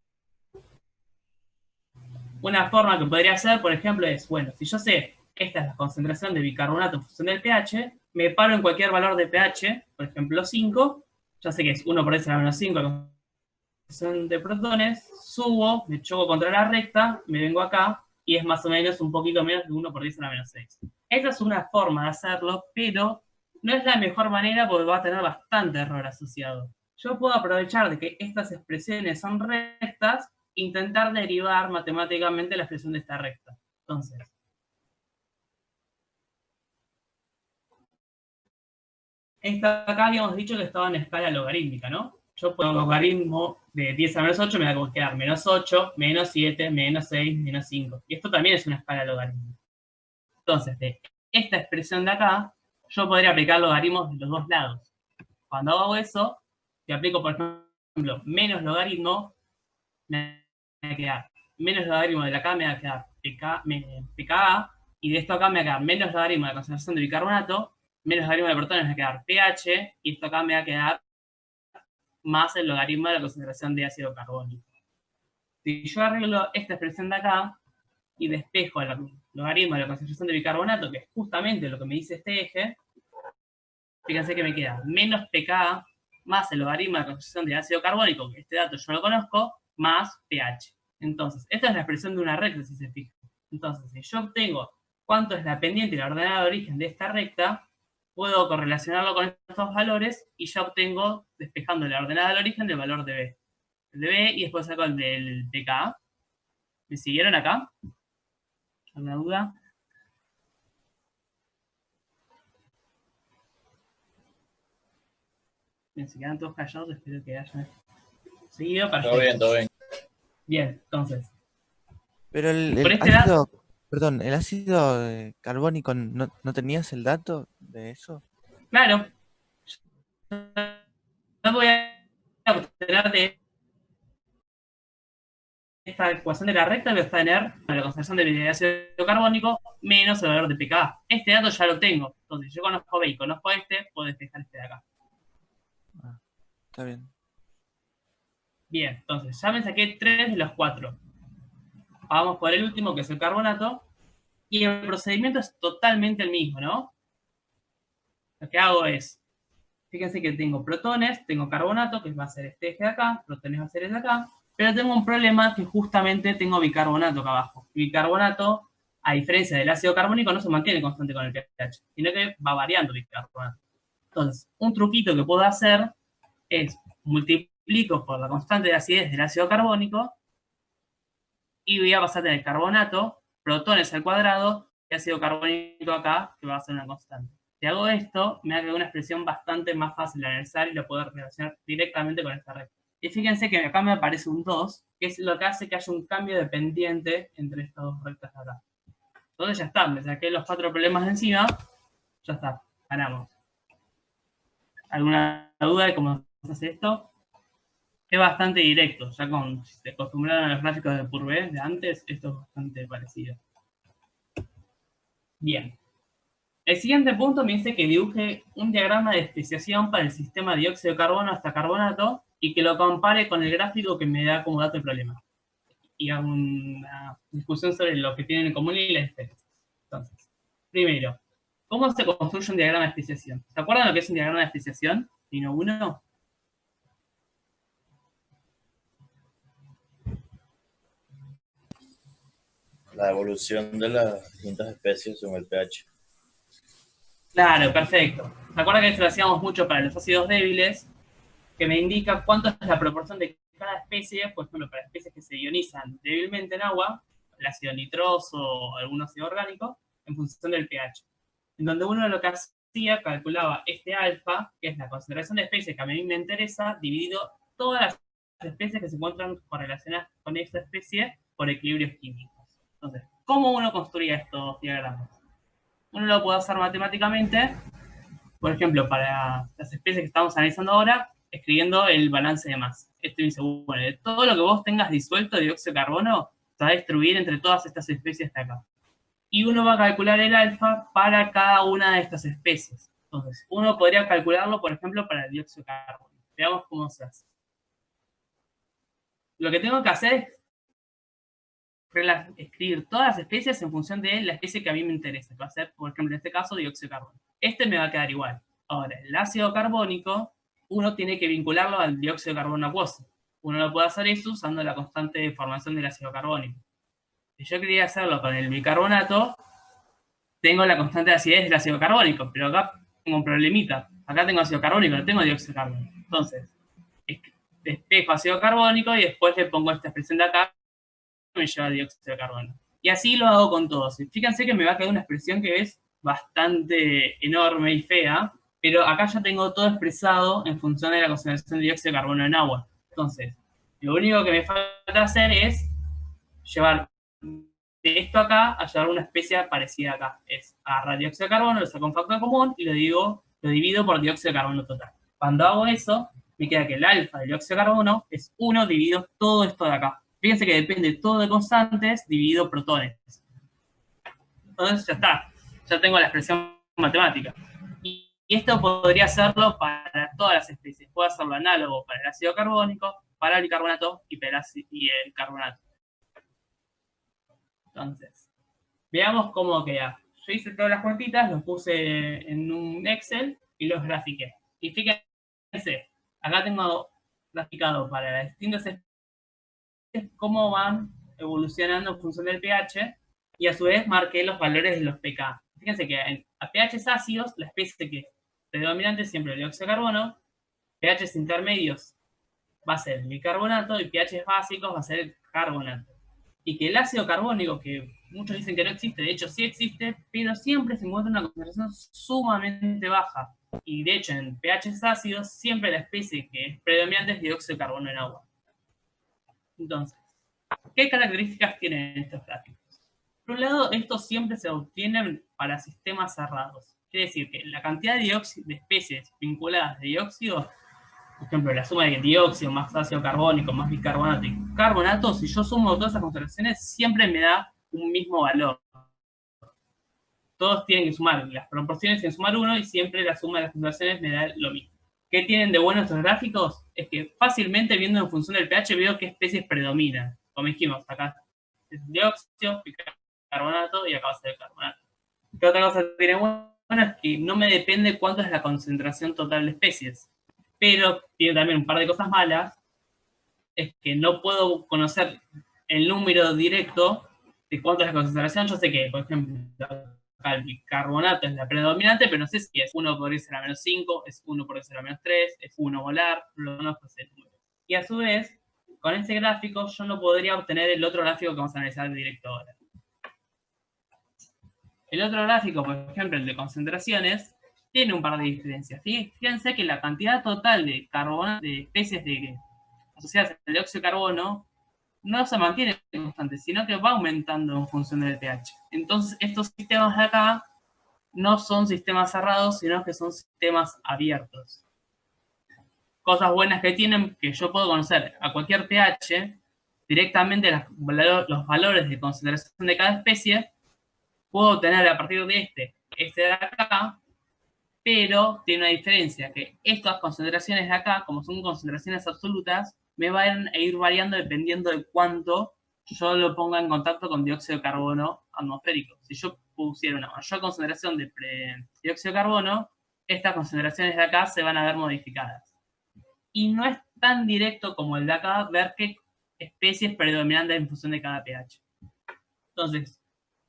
G: Una forma que podría ser, por ejemplo, es, bueno, si yo sé que esta es la concentración de bicarbonato en función del pH, me paro en cualquier valor de pH, por ejemplo 5, ya sé que es 1 por 10 a la menos 5 la concentración de protones, subo, me choco contra la recta, me vengo acá, y es más o menos un poquito menos de 1 por 10 a la menos 6. Esa es una forma de hacerlo, pero no es la mejor manera porque va a tener bastante error asociado. Yo puedo aprovechar de que estas expresiones son rectas, intentar derivar matemáticamente la expresión de esta recta. Entonces, esta acá habíamos dicho que estaba en escala logarítmica, ¿no? Yo por logaritmo de 10 a menos 8 me va a quedar menos 8, menos 7, menos 6, menos 5. Y esto también es una escala logarítmica. Entonces, de esta expresión de acá, yo podría aplicar logaritmos de los dos lados. Cuando hago eso, si aplico, por ejemplo, menos logaritmo, me va a quedar menos logaritmo de la acá, me va a quedar pKa, y de esto acá me va a quedar menos logaritmo de la concentración de bicarbonato, menos logaritmo de protones me va a quedar pH, y esto acá me va a quedar más el logaritmo de la concentración de ácido carbónico. Si yo arreglo esta expresión de acá y despejo el logaritmo de la concentración de bicarbonato, que es justamente lo que me dice este eje, fíjense que me queda menos pKa más el logaritmo de la concentración de ácido carbónico, que este dato yo lo conozco, más pH. Entonces, esta es la expresión de una recta, si se fijan. Entonces, si yo obtengo cuánto es la pendiente y la ordenada de origen de esta recta, puedo correlacionarlo con estos valores y ya obtengo, despejando la ordenada del origen, el valor de B. El de B y después saco el del pKa. ¿Me siguieron acá? ¿Alguna duda? Bien, si quedan todos callados, espero que hayan seguido. Perfecto.
H: Todo bien, todo bien.
G: Bien, entonces.
C: Pero
G: Por
C: el
G: este
C: ácido, perdón, el ácido carbónico, ¿no tenías el dato de eso?
G: Claro. No voy a obtener de esta ecuación de la recta, voy a obtener la concentración de ácido carbónico menos el valor de pKa. Este dato ya lo tengo. Entonces, yo conozco B y conozco este, puedo despejar este de acá.
C: Ah, está bien.
G: Bien, entonces, ya me saqué 3 de los 4. Vamos por el último, que es el carbonato. Y el procedimiento es totalmente el mismo, ¿no? Lo que hago es, fíjense que tengo protones, tengo carbonato, que va a ser este eje de acá, protones va a ser el de acá, pero tengo un problema que justamente tengo bicarbonato acá abajo. Bicarbonato, a diferencia del ácido carbónico, no se mantiene constante con el pH, sino que va variando bicarbonato. Entonces, un truquito que puedo hacer es multiplico por la constante de acidez del ácido carbónico y voy a pasar a tener carbonato, protones al cuadrado y ácido carbónico acá, que va a ser una constante. Si hago esto, me da una expresión bastante más fácil de analizar y lo puedo relacionar directamente con esta recta. Y fíjense que acá me aparece un 2, que es lo que hace que haya un cambio de pendiente entre estas dos rectas de acá. Entonces ya está, me saqué los 4 problemas de encima, ya está, ganamos. ¿Alguna duda de cómo se hace esto? Es bastante directo, ya si se acostumbraron a los gráficos de Purvé de antes, esto es bastante parecido. Bien. El siguiente punto me dice que dibuje un diagrama de especiación para el sistema de dióxido de carbono hasta carbonato y que lo compare con el gráfico que me da como dato el problema. Y hago una discusión sobre lo que tienen en común y las diferencias. Entonces, Primero, ¿cómo se construye un diagrama de especiación? ¿Se acuerdan lo que es un diagrama de especiación? Dino 1.
H: La evolución de las distintas especies según el pH.
G: Claro, perfecto. ¿Se acuerdan que esto lo hacíamos mucho para los ácidos débiles? Que me indica cuánto es la proporción de cada especie, por ejemplo, para especies que se ionizan débilmente en agua, el ácido nitroso o algún ácido orgánico, en función del pH. En donde uno lo que hacía, calculaba este alfa, que es la concentración de especies que a mí me interesa, dividido todas las especies que se encuentran correlacionadas con esta especie por equilibrios químicos. Entonces, ¿cómo uno construía estos diagramas? Uno lo puede hacer matemáticamente, por ejemplo, para las especies que estamos analizando ahora, escribiendo el balance de masa. Esto dice, bueno, de todo lo que vos tengas disuelto de dióxido de carbono, se va a distribuir entre todas estas especies de acá. Y uno va a calcular el alfa para cada una de estas especies. Entonces, uno podría calcularlo, por ejemplo, para el dióxido de carbono. Veamos cómo se hace. Lo que tengo que hacer es escribir todas las especies en función de la especie que a mí me interesa, que va a ser, por ejemplo, en este caso, dióxido de carbono. Este me va a quedar igual. Ahora, el ácido carbónico, uno tiene que vincularlo al dióxido de carbono acuoso. Uno lo puede hacer eso usando la constante de formación del ácido carbónico. Si yo quería hacerlo con el bicarbonato, tengo la constante de acidez del ácido carbónico, pero acá tengo un problemita. Acá tengo ácido carbónico, no tengo dióxido de carbono. Entonces, despejo ácido carbónico y después le pongo esta expresión de acá, me lleva dióxido de carbono. Y así lo hago con todos. Fíjense que me va a quedar una expresión que es bastante enorme y fea, pero acá ya tengo todo expresado en función de la concentración de dióxido de carbono en agua. Entonces, lo único que me falta hacer es llevar de esto acá a llevar una especie parecida acá. Es agarrar dióxido de carbono, lo saco un factor común y lo divido por dióxido de carbono total. Cuando hago eso, me queda que el alfa del dióxido de carbono es 1 dividido todo esto de acá. Fíjense que depende todo de constantes dividido protones. Entonces ya está, ya tengo la expresión matemática. Y esto podría hacerlo para todas las especies. Puedo hacerlo análogo para el ácido carbónico, para el bicarbonato y el carbonato. Entonces, veamos cómo queda. Yo hice todas las cuentitas, los puse en un Excel y los grafiqué. Y fíjense, acá tengo graficado para las distintas especies cómo van evolucionando en función del pH y a su vez marqué los valores de los pK. Fíjense que a pHs ácidos, la especie que es predominante es siempre el dióxido de carbono, pHs intermedios va a ser el bicarbonato y pHs básicos va a ser el carbonato. Y que el ácido carbónico, que muchos dicen que no existe, de hecho sí existe, pero siempre se encuentra en una concentración sumamente baja. Y de hecho en pHs ácidos siempre la especie que es predominante es dióxido de carbono en agua. Entonces, ¿qué características tienen estos gráficos? Por un lado, estos siempre se obtienen para sistemas cerrados. Quiere decir que la cantidad de especies vinculadas de dióxido, por ejemplo, la suma de dióxido más ácido carbónico más bicarbonato y carbonato, si yo sumo todas esas concentraciones, siempre me da un mismo valor. Todos tienen que sumar, las proporciones tienen que sumar 1 y siempre la suma de las concentraciones me da lo mismo. ¿Qué tienen de bueno estos gráficos? Es que fácilmente viendo en función del pH veo qué especies predominan. Como dijimos, acá es dióxido, bicarbonato y acá va a ser el carbonato. ¿Qué otra cosa tiene bueno? Es que no me depende cuánto es la concentración total de especies. Pero tiene también un par de cosas malas. Es que no puedo conocer el número directo de cuánto es la concentración. Yo sé que, por ejemplo, el bicarbonato es la predominante, pero no sé si es 1 por ser a menos 5, es 1 por ser a menos 3, es 1 molar, lo conozco ese número. Y a su vez, con este gráfico yo no podría obtener el otro gráfico que vamos a analizar directo ahora. El otro gráfico, por ejemplo, el de concentraciones, tiene un par de diferencias. Fíjense que la cantidad total de especies asociadas al dióxido de carbono no se mantiene constante, sino que va aumentando en función del pH. Entonces, estos sistemas de acá no son sistemas cerrados, sino que son sistemas abiertos. Cosas buenas que tienen, que yo puedo conocer a cualquier pH, directamente los valores de concentración de cada especie, puedo obtener a partir de este de acá, pero tiene una diferencia, que estas concentraciones de acá, como son concentraciones absolutas, me van a ir variando dependiendo de cuánto yo lo ponga en contacto con dióxido de carbono atmosférico. Si yo pusiera una mayor concentración de dióxido de carbono, estas concentraciones de acá se van a ver modificadas. Y no es tan directo como el de acá ver qué especies predominantes en función de cada pH. Entonces,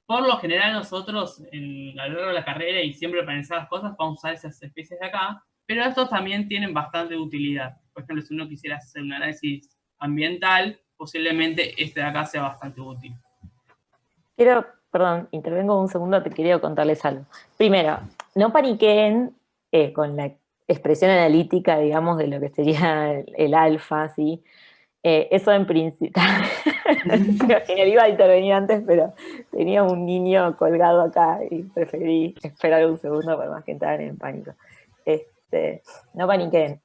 G: por lo general nosotros a lo largo de la carrera y siempre para analizar las cosas vamos a usar esas especies de acá, pero estos también tienen bastante utilidad. Por ejemplo, si uno quisiera hacer un análisis ambiental, posiblemente este de acá sea bastante útil.
A: Perdón, intervengo un segundo, te quería contarles algo. Primero, no paniqueen con la expresión analítica, digamos, de lo que sería el alfa, ¿sí? Eso en principio, iba a intervenir antes, pero tenía un niño colgado acá y preferí esperar un segundo para más que entrar en pánico. No paniquen.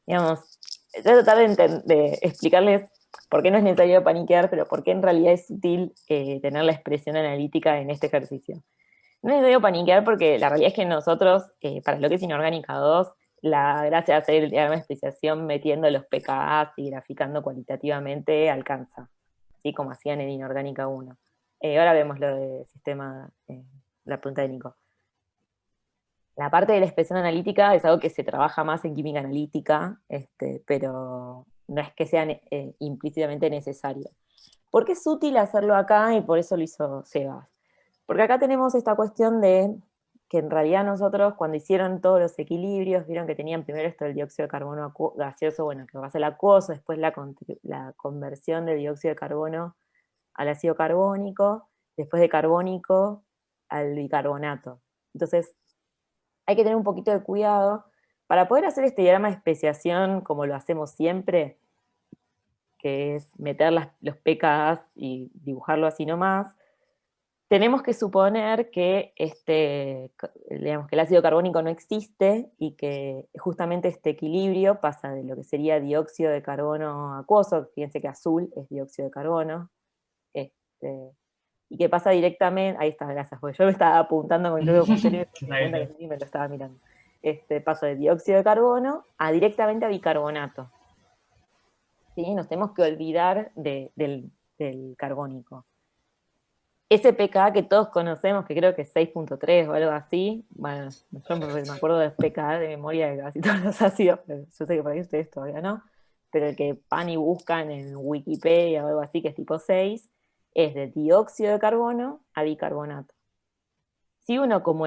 A: Digamos, voy a tratar de explicarles por qué no es necesario paniquear, pero por qué en realidad es útil tener la expresión analítica en este ejercicio. No es necesario paniquear porque la realidad es que nosotros, para lo que es Inorgánica 2, la gracia de hacer el diagrama de especiación metiendo los pKa y graficando cualitativamente alcanza, así como hacían en Inorgánica 1. Ahora vemos lo del sistema, la pregunta de Nico. La parte de la expresión analítica es algo que se trabaja más en química analítica, pero no es que sea implícitamente necesario. ¿Por qué es útil hacerlo acá? Y por eso lo hizo Sebas. Porque acá tenemos esta cuestión de que en realidad nosotros cuando hicieron todos los equilibrios, vieron que tenían primero esto del dióxido de carbono gaseoso, bueno, que va a ser el acuoso, después la conversión de dióxido de carbono al ácido carbónico, después de carbónico al bicarbonato. Entonces, hay que tener un poquito de cuidado para poder hacer este diagrama de especiación como lo hacemos siempre, que es meter los pKa y dibujarlo así nomás. Tenemos que suponer que, digamos, que el ácido carbónico no existe y que justamente este equilibrio pasa de lo que sería dióxido de carbono acuoso, fíjense que azul es dióxido de carbono, y que pasa directamente, ahí está, gracias, porque yo me estaba apuntando con el propio punterio y me di cuenta que sí me lo estaba mirando. Paso de dióxido de carbono a directamente a bicarbonato. ¿Sí? Nos tenemos que olvidar del carbónico. Ese pKa que todos conocemos, que creo que es 6.3 o algo así, bueno, yo me acuerdo de pKa de memoria de casi todos los ácidos, pero yo sé que por ahí ustedes todavía no, pero el que van y buscan en Wikipedia o algo así, que es tipo 6, es de dióxido de carbono a bicarbonato. Si uno como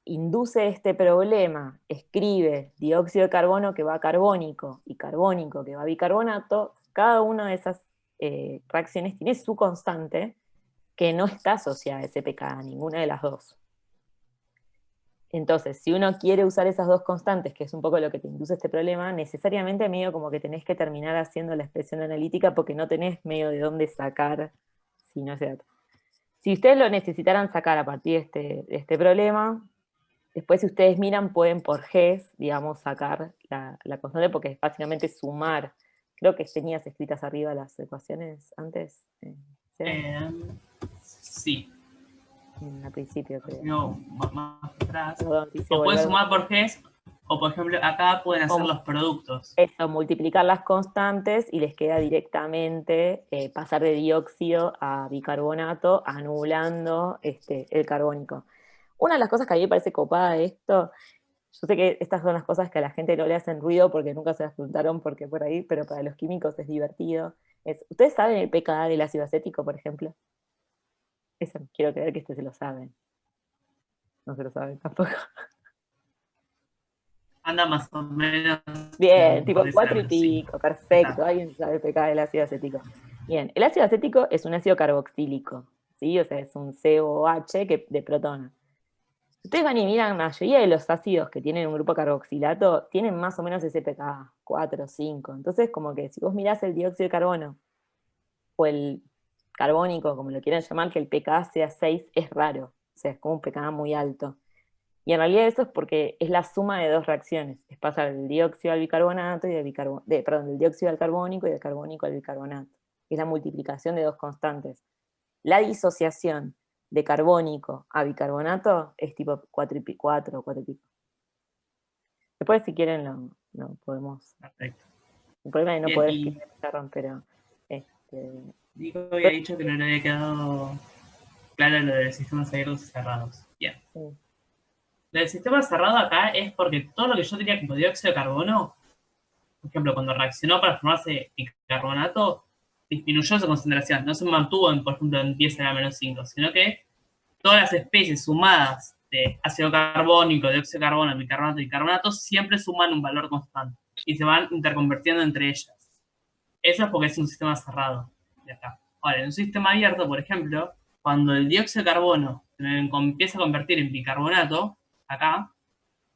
A: induce este problema, escribe dióxido de carbono que va a carbónico y carbónico que va a bicarbonato, cada una de esas reacciones tiene su constante, que no está asociada a ese pKa, ninguna de las dos. Entonces, si uno quiere usar esas dos constantes, que es un poco lo que te induce este problema, necesariamente medio como que tenés que terminar haciendo la expresión analítica porque no tenés medio de dónde sacar, si no ese dato. Si ustedes lo necesitaran sacar a partir de este problema, después si ustedes miran pueden por GES, digamos, sacar la constante porque es básicamente sumar. Creo que tenías escritas arriba las ecuaciones antes.
G: Sí.
A: Al principio, creo.
G: No, más atrás.
A: Perdón,
G: o pueden sumar por GES, o por ejemplo, acá pueden hacer los productos.
A: Eso, multiplicar las constantes y les queda directamente pasar de dióxido a bicarbonato, anulando el carbónico. Una de las cosas que a mí me parece copada de esto, yo sé que estas son las cosas que a la gente no le hacen ruido porque nunca se las preguntaron porque por ahí, pero para los químicos es divertido. ¿Ustedes saben el pKa del ácido acético, por ejemplo? Eso, quiero creer que se lo saben. No se lo saben tampoco.
G: Anda más o menos.
A: Bien, tipo 4 y pico, perfecto. Alguien sabe el pKa del ácido acético. Bien, el ácido acético es un ácido carboxílico, ¿sí? O sea, es un COH de protones. Ustedes van y miran, la mayoría de los ácidos que tienen un grupo carboxilato tienen más o menos ese pKa, 4 o 5. Entonces, como que si vos mirás el dióxido de carbono o el carbónico, como lo quieran llamar, que el pKa sea 6, es raro. O sea, es como un pKa muy alto. Y en realidad eso es porque es la suma de dos reacciones. Es pasar del dióxido al bicarbonato y del dióxido al carbónico y del carbónico al bicarbonato. Es la multiplicación de dos constantes. La disociación de carbónico a bicarbonato es tipo 4 y pico. Después si quieren lo podemos.
G: Perfecto.
A: El problema es no poder escribir en el pizarrón, pero
G: Diego había dicho que no le había quedado claro lo de sistemas abiertos y cerrados. Bien.
A: Sí.
G: Lo del sistema cerrado acá es porque todo lo que yo tenía como dióxido de carbono, por ejemplo, cuando reaccionó para formarse bicarbonato, disminuyó su concentración. No se mantuvo, por ejemplo, en 10 a la menos 5, sino que todas las especies sumadas de ácido carbónico, dióxido de carbono, bicarbonato y carbonato siempre suman un valor constante y se van interconvirtiendo entre ellas. Eso es porque es un sistema cerrado de acá. Ahora, en un sistema abierto, por ejemplo, cuando el dióxido de carbono se empieza a convertir en bicarbonato, acá,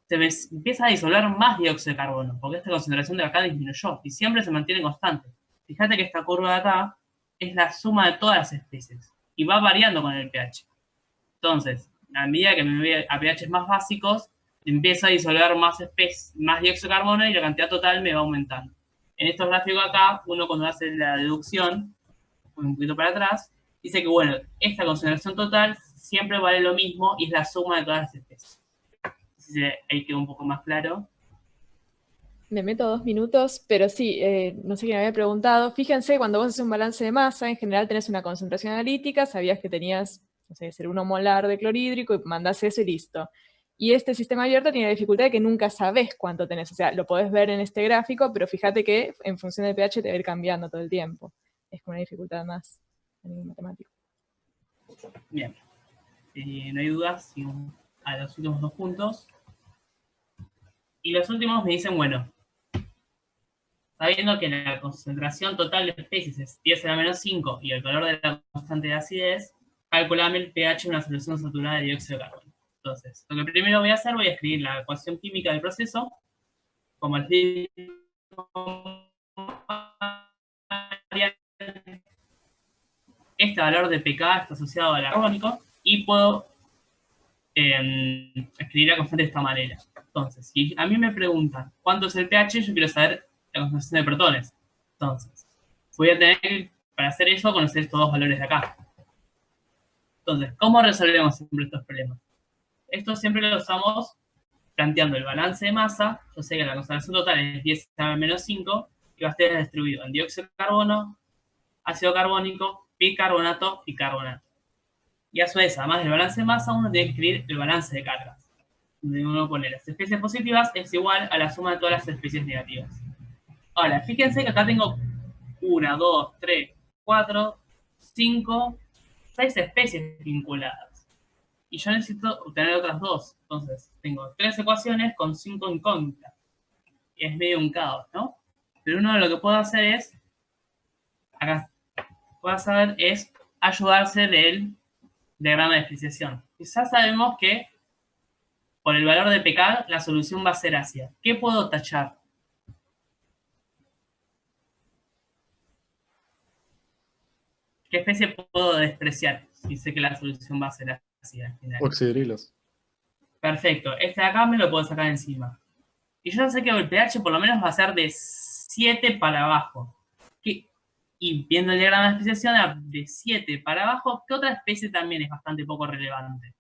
G: empieza a disolver más dióxido de carbono, porque esta concentración de acá disminuyó y siempre se mantiene constante. Fíjate que esta curva de acá es la suma de todas las especies y va variando con el pH. Entonces, a medida que me voy a pHs más básicos, empieza a disolver más dióxido de carbono y la cantidad total me va aumentando. En estos gráficos acá, uno cuando hace la deducción, un poquito para atrás, dice que, bueno, esta concentración total siempre vale lo mismo y es la suma de todas las especies. Ahí quedó un poco más claro.
E: Me meto 2 minutos, pero sí, no sé quién me había preguntado. Fíjense, cuando vos haces un balance de masa, en general tenés una concentración analítica, sabías que tenías, no sé, 1 molar de clorhídrico y mandás eso y listo. Y este sistema abierto tiene la dificultad de que nunca sabés cuánto tenés. O sea, lo podés ver en este gráfico, pero fíjate que en función del pH te va a ir cambiando todo el tiempo. Es como una dificultad más a nivel matemático.
G: Bien. No hay dudas, a los últimos 2 puntos. Y los últimos me dicen, bueno, sabiendo que la concentración total de especies es 10 a la menos 5 y el valor de la constante de acidez, calculame el pH de una solución saturada de dióxido de carbono. Entonces, lo que primero voy a hacer, voy a escribir la ecuación química del proceso, como les digo, este valor de pK está asociado al carbónico y puedo escribir la constante de esta manera. Entonces, si a mí me preguntan cuánto es el pH, yo quiero saber la concentración de protones. Entonces, voy a tener que, para hacer eso, conocer estos 2 valores de acá. Entonces, ¿cómo resolvemos siempre estos problemas? Esto siempre lo usamos planteando el balance de masa. Yo sé que la concentración total es 10 a la menos 5 y va a estar distribuido en dióxido de carbono, ácido carbónico, bicarbonato y carbonato. Y a su vez, además del balance de masa, uno tiene que escribir el balance de cargas, donde uno pone las especies positivas es igual a la suma de todas las especies negativas. Ahora, fíjense que acá tengo 1, 2, 3, 4, 5, 6 especies vinculadas. Y yo necesito obtener otras 2. Entonces, tengo 3 ecuaciones con 5 incógnitas. Es medio un caos, ¿no? Pero uno lo que puedo hacer es, acá, es ayudarse del diagrama de despreciación. Quizás sabemos que por el valor de pK la solución va a ser ácida. ¿Qué puedo tachar? ¿Qué especie puedo despreciar si sé que la solución va a ser ácida al final?
I: Oxidrilos.
G: Perfecto. Este de acá me lo puedo sacar encima. Y yo sé que el pH por lo menos va a ser de 7 para abajo. Y viendo el diagrama de despreciación de 7 para abajo, ¿qué otra especie también es bastante poco relevante?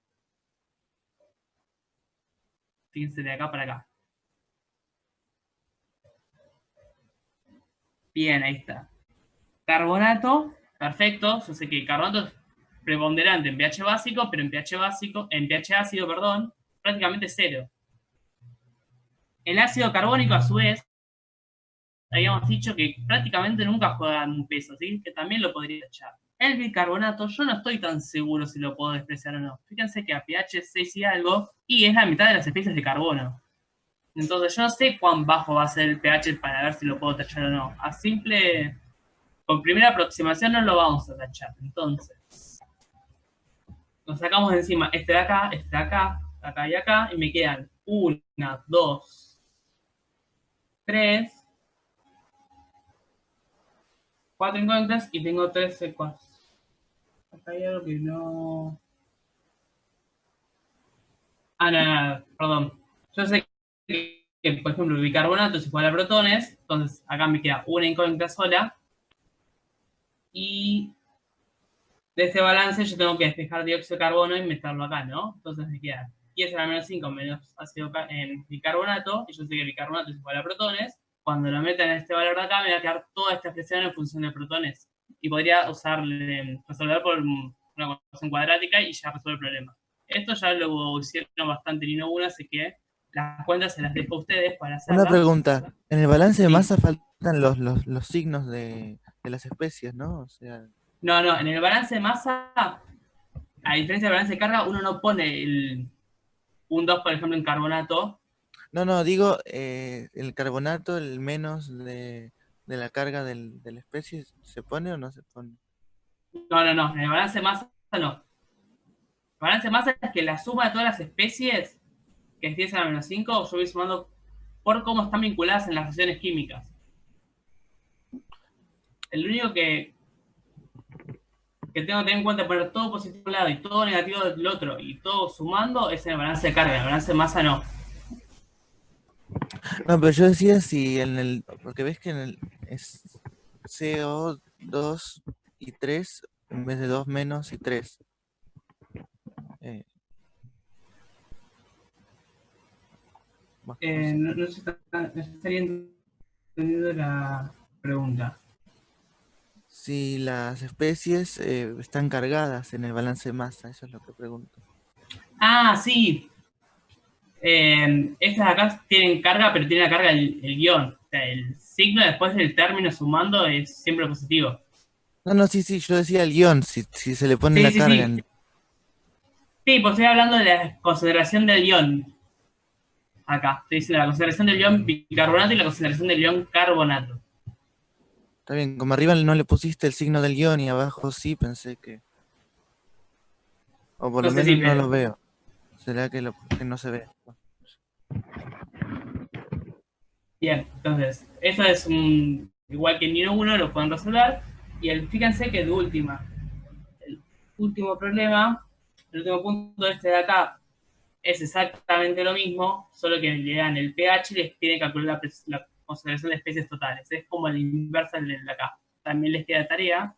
G: Fíjense de acá para acá. Bien, ahí está. Carbonato, perfecto. Yo sé que el carbonato es preponderante en pH básico, pero en pH ácido, perdón, prácticamente 0. El ácido carbónico, a su vez, habíamos dicho que prácticamente nunca juegan un peso, ¿sí? Que también lo podría echar. El bicarbonato, yo no estoy tan seguro si lo puedo despreciar o no. Fíjense que a pH 6 y algo, y es la mitad de las especies de carbono. Entonces yo no sé cuán bajo va a ser el pH para ver si lo puedo tachar o no. A simple, con primera aproximación no lo vamos a tachar. Entonces, nos sacamos de encima este de acá, acá y acá, y me quedan 1, 2, 3, 4 incógnitas y tengo 3 ecuaciones. Acá hay algo que no... no, perdón. Yo sé que, por ejemplo, el bicarbonato es igual a protones, entonces acá me queda una incógnita sola. Y de este balance yo tengo que despejar dióxido de carbono y meterlo acá, ¿no? Entonces me queda 10 a la menos 5 menos ácido en bicarbonato, y yo sé que el bicarbonato es igual a protones, cuando lo meta en este valor de acá, me va a quedar toda esta expresión en función de protones. Y podría resolver por una ecuación cuadrática y ya resuelve el problema. Esto ya lo hicieron bastante en Nino 1, así que las cuentas se las dejo a ustedes para hacerlas.
C: Una pregunta. En el balance de
G: Sí.
C: masa faltan los signos de las especies, ¿no? O sea,
G: No, en el balance de masa, a diferencia del balance de carga, uno no pone un 2, por ejemplo, en carbonato.
C: no, digo, el carbonato, el menos de la carga de la especie, ¿se pone o no se pone?
G: No, en el balance de masa no. El balance de masa es que la suma de todas las especies, que es 10 a la menos 5, yo voy sumando por cómo están vinculadas en las reacciones químicas. El único que tengo que tener en cuenta poner todo positivo de un lado y todo negativo del otro, y todo sumando, es en el balance de carga. En el balance de masa no.
C: No, pero yo decía si porque ves que en el es CO2 y 3 en vez de 2 menos y 3.
G: No estaría entendiendo la pregunta.
C: Si las especies están cargadas en el balance de masa, eso es lo que pregunto.
G: Ah, sí. Estas de acá tienen carga, pero tiene la carga el guión. O sea, el signo después del término sumando es siempre positivo.
C: No, sí, yo decía el guión, si se le pone
G: Sí,
C: la
G: sí,
C: carga.
G: sí. Sí, pues estoy hablando de la concentración del ion. Acá, estoy diciendo la concentración del ion bicarbonato y la concentración del ion carbonato.
C: Está bien, como arriba no le pusiste el signo del guión y abajo sí, pensé que... O por
G: No
C: lo
G: sé
C: menos
G: si
C: no lo veo. ¿Será que no se ve?
G: Bien, entonces, eso es igual que en Nino 1, lo pueden resolver. Y fíjense que el último problema, el último punto de acá, es exactamente lo mismo, solo que le dan el pH y les piden calcular la concentración de especies totales. Es como la inversa del de acá. También les queda tarea.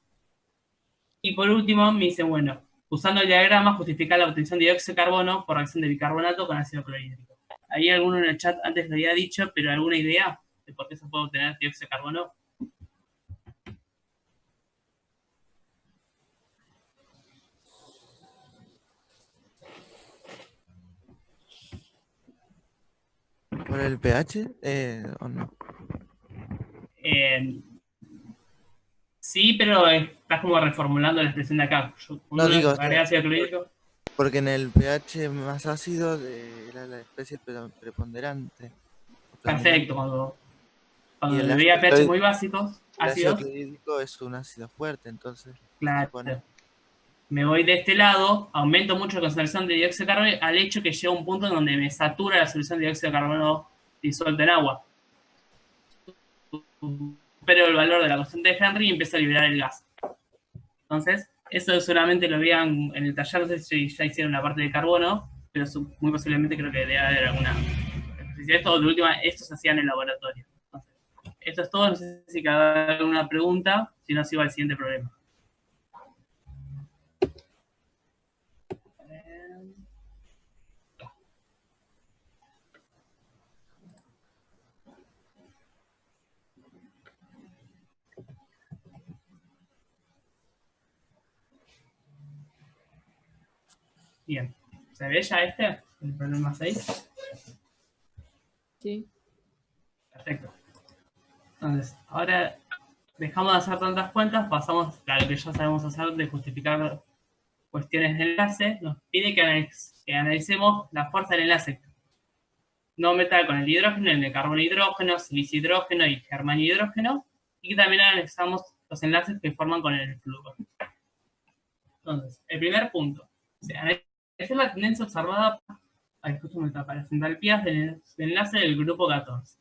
G: Y por último, me dice, bueno, usando el diagrama, justificar la obtención de dióxido de carbono por reacción de bicarbonato con ácido clorhídrico. Ahí alguno en el chat antes lo había dicho, pero ¿alguna idea de por qué se puede obtener dióxido de carbono?
C: ¿Por el pH o no?
G: Sí, pero estás como reformulando la expresión de acá.
C: No digo,
G: agrega ácido clorhídrico.
C: porque en el pH más ácido era la especie preponderante.
G: Perfecto, cuando
C: Y el
G: veía
C: ácido
G: pH muy básicos,
C: el ácido
G: ácidos,
C: clorhídrico es un ácido fuerte, entonces
G: claro.
C: supone...
G: Me voy de este lado, aumento mucho la concentración de dióxido de carbono al hecho que llega un punto en donde me satura la solución de dióxido de carbono disuelto en agua. Pero el valor de la constante de Henry y empiezo a liberar el gas. Entonces, eso seguramente lo vean en el taller, no sé si ya hicieron la parte de carbono, pero muy posiblemente creo que debe haber alguna. Esto, de última, esto se hacía en el laboratorio. Entonces, esto es todo, no sé si cabe alguna pregunta, si no sigo al siguiente problema. Bien, ¿se ve ya el problema 6?
E: Sí.
G: Perfecto. Entonces, ahora dejamos de hacer tantas cuentas, pasamos a lo que ya sabemos hacer de justificar cuestiones de enlace. Nos pide que analicemos la fuerza del enlace. No metal con el hidrógeno, el carbono-hidrógeno, silicio-hidrógeno y germanio-hidrógeno. Y que también analizamos los enlaces que forman con el flúor. Entonces, el primer punto. Es la tendencia observada, justo me está apareciendo al pie del enlace del grupo 14.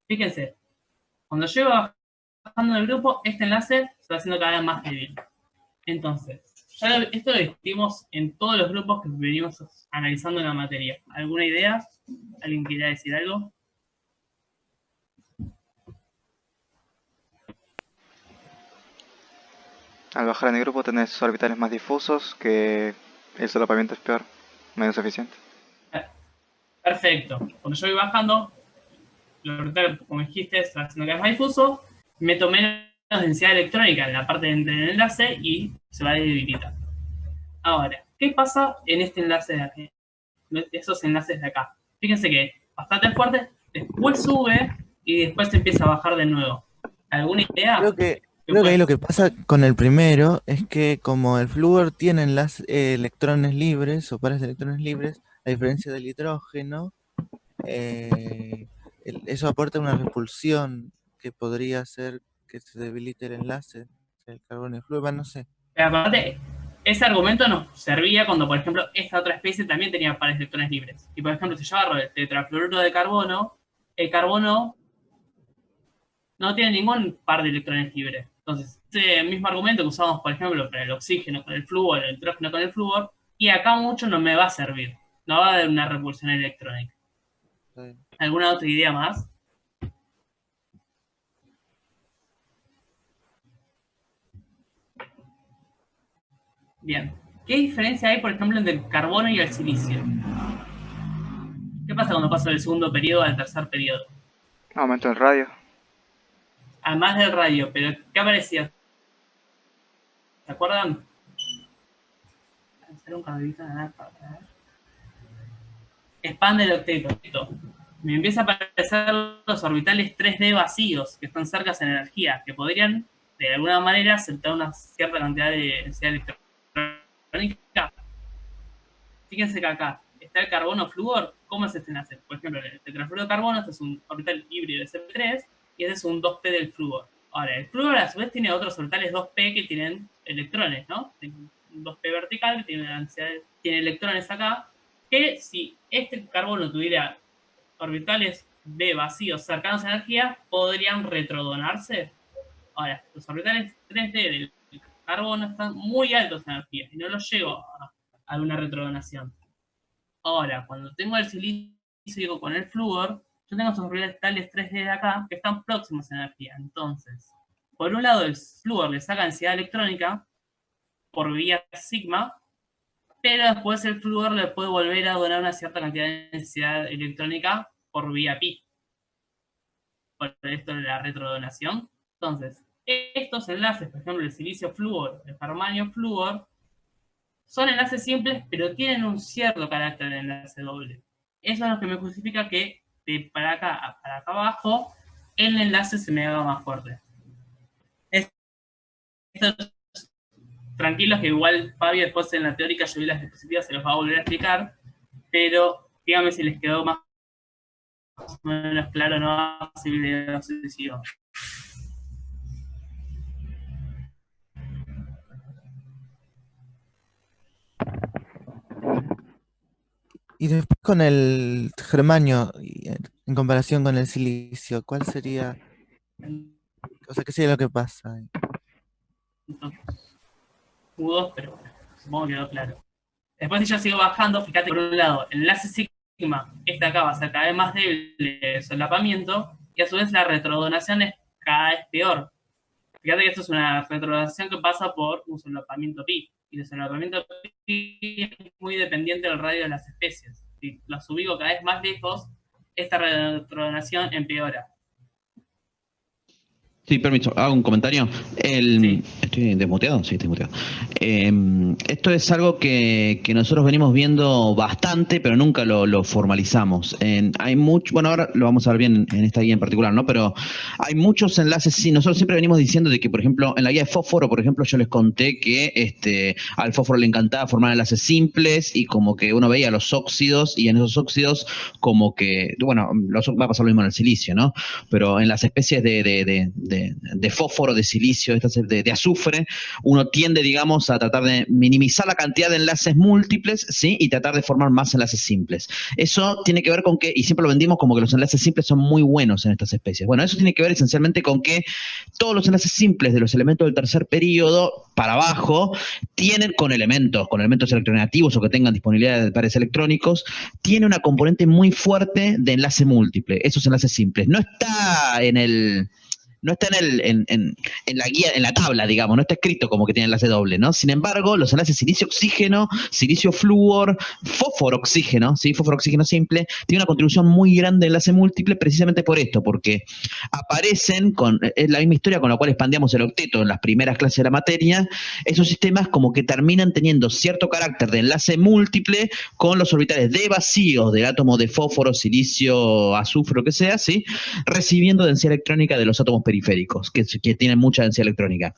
G: Fíjense, cuando yo iba bajando del grupo, este enlace se va haciendo cada vez más débil. Entonces, esto lo discutimos en todos los grupos que venimos analizando en la materia. ¿Alguna idea? ¿Alguien quiere decir algo?
D: Al bajar en el grupo tenés orbitales más difusos, que el solapamiento es peor, menos eficiente.
G: Perfecto. Cuando yo voy bajando, lo orbital, como dijiste, está haciendo cada vez más difuso, meto menos densidad electrónica en la parte del enlace y se va a debilitar. Ahora, ¿qué pasa en este enlace de aquí? Esos enlaces de acá. Fíjense que bastante fuerte, después sube y después se empieza a bajar de nuevo. ¿Alguna idea?
C: Creo que ahí lo que pasa con el primero es que como el flúor tiene electrones libres o pares de electrones libres, a diferencia del hidrógeno, eso aporta una repulsión que podría hacer que se debilite el enlace entre el carbono y el flúor, no sé.
G: Pero aparte, ese argumento nos servía cuando, por ejemplo, esta otra especie también tenía pares de electrones libres. Y por ejemplo, si yo agarro el tetrafluoruro de carbono, el carbono no tiene ningún par de electrones libres. Entonces, ese mismo argumento que usamos, por ejemplo, para el oxígeno con el flúor, el hidrógeno con el flúor, y acá mucho no me va a servir. No va a dar una repulsión electrónica. ¿Alguna otra idea más? Bien. ¿Qué diferencia hay, por ejemplo, entre el carbono y el silicio? ¿Qué pasa cuando paso del segundo periodo al tercer periodo?
D: Aumento el radio.
G: Además del radio, pero ¿qué aparecía? ¿Se acuerdan? Hacer un caballito de naranja. Expande el octeto. Me empieza a aparecer los orbitales 3D vacíos que están cerca en energía, que podrían, de alguna manera, aceptar una cierta cantidad de densidad electrónica. Fíjense que acá está el carbono flúor. ¿Cómo es este enlace? Por ejemplo, el tetrafluoro de carbono, este es un orbital híbrido de CP3 y este es un 2p del flúor. Ahora, el flúor a su vez tiene otros orbitales 2p que tienen electrones, ¿no? Un 2p vertical que tiene electrones acá, que si este carbono tuviera orbitales B vacíos cercanos a energía, podrían retrodonarse. Ahora, los orbitales 3D del carbono están muy altos en energía y no los llevo a una retrodonación. Ahora, cuando tengo el silicio con el flúor, yo tengo esos orbitales 3D de acá que están próximos a energía. Entonces, por un lado, el flúor le saca densidad electrónica por vía sigma, pero después el flúor le puede volver a donar una cierta cantidad de densidad electrónica por vía pi. Por esto de la retrodonación. Entonces, estos enlaces, por ejemplo, el silicio-flúor, el germanio-flúor, son enlaces simples, pero tienen un cierto carácter de enlace doble. Eso es lo que me justifica que de para acá abajo, el enlace se me haga más fuerte. Tranquilos que igual Fabi después en la teórica yo vi las diapositivas, se los va a volver a explicar, pero díganme si les quedó más o menos claro, no, si el video se siguió.
C: Y después con el germanio, en comparación con el silicio, ¿cuál sería? O sea, ¿qué sería lo que pasa?
G: Entonces, U2, pero bueno, supongo que quedó claro. Después si yo sigo bajando, fíjate por un lado, el enlace sigma, este acá va a ser cada vez más débil de solapamiento, y a su vez la retrodonación es cada vez peor. Fíjate que esto es una retrodonación que pasa por un solapamiento pi. Y el solapamiento pi es muy dependiente del radio de las especies. Si los ubico cada vez más lejos, esta retrodonación empeora.
B: Sí, permiso, hago un comentario.
G: Sí.
B: ¿Estoy desmuteado? Sí, estoy muteado. Esto es algo que nosotros venimos viendo bastante, pero nunca lo formalizamos. Hay mucho, bueno, ahora lo vamos a ver bien en esta guía en particular, ¿no? Pero hay muchos enlaces, sí, nosotros siempre venimos diciendo de que, por ejemplo, en la guía de fósforo, por ejemplo, yo les conté que al fósforo le encantaba formar enlaces simples y como que uno veía los óxidos y en esos óxidos como que, bueno, va a pasar lo mismo en el silicio, ¿no? Pero en las especies de fósforo, de silicio, de azufre, uno tiende, digamos, a tratar de minimizar la cantidad de enlaces múltiples, ¿sí? Y tratar de formar más enlaces simples. Eso tiene que ver con que, y siempre lo vendimos como que los enlaces simples son muy buenos en estas especies. Bueno, eso tiene que ver esencialmente con que todos los enlaces simples de los elementos del tercer periodo para abajo tienen con elementos electronegativos o que tengan disponibilidad de pares electrónicos, tiene una componente muy fuerte de enlace múltiple, esos enlaces simples. No está no está en la guía, en la tabla, digamos, no está escrito como que tiene enlace doble, ¿no? Sin embargo, los enlaces silicio-oxígeno, silicio-flúor, fósforo-oxígeno, ¿sí? Fósforo-oxígeno simple, tiene una contribución muy grande de enlace múltiple precisamente por esto, porque aparecen es la misma historia con la cual expandíamos el octeto en las primeras clases de la materia, esos sistemas como que terminan teniendo cierto carácter de enlace múltiple con los orbitales de vacíos del átomo de fósforo, silicio, azufre, lo que sea, ¿sí? Recibiendo densidad electrónica de los átomos periféricos, que tienen mucha densidad electrónica.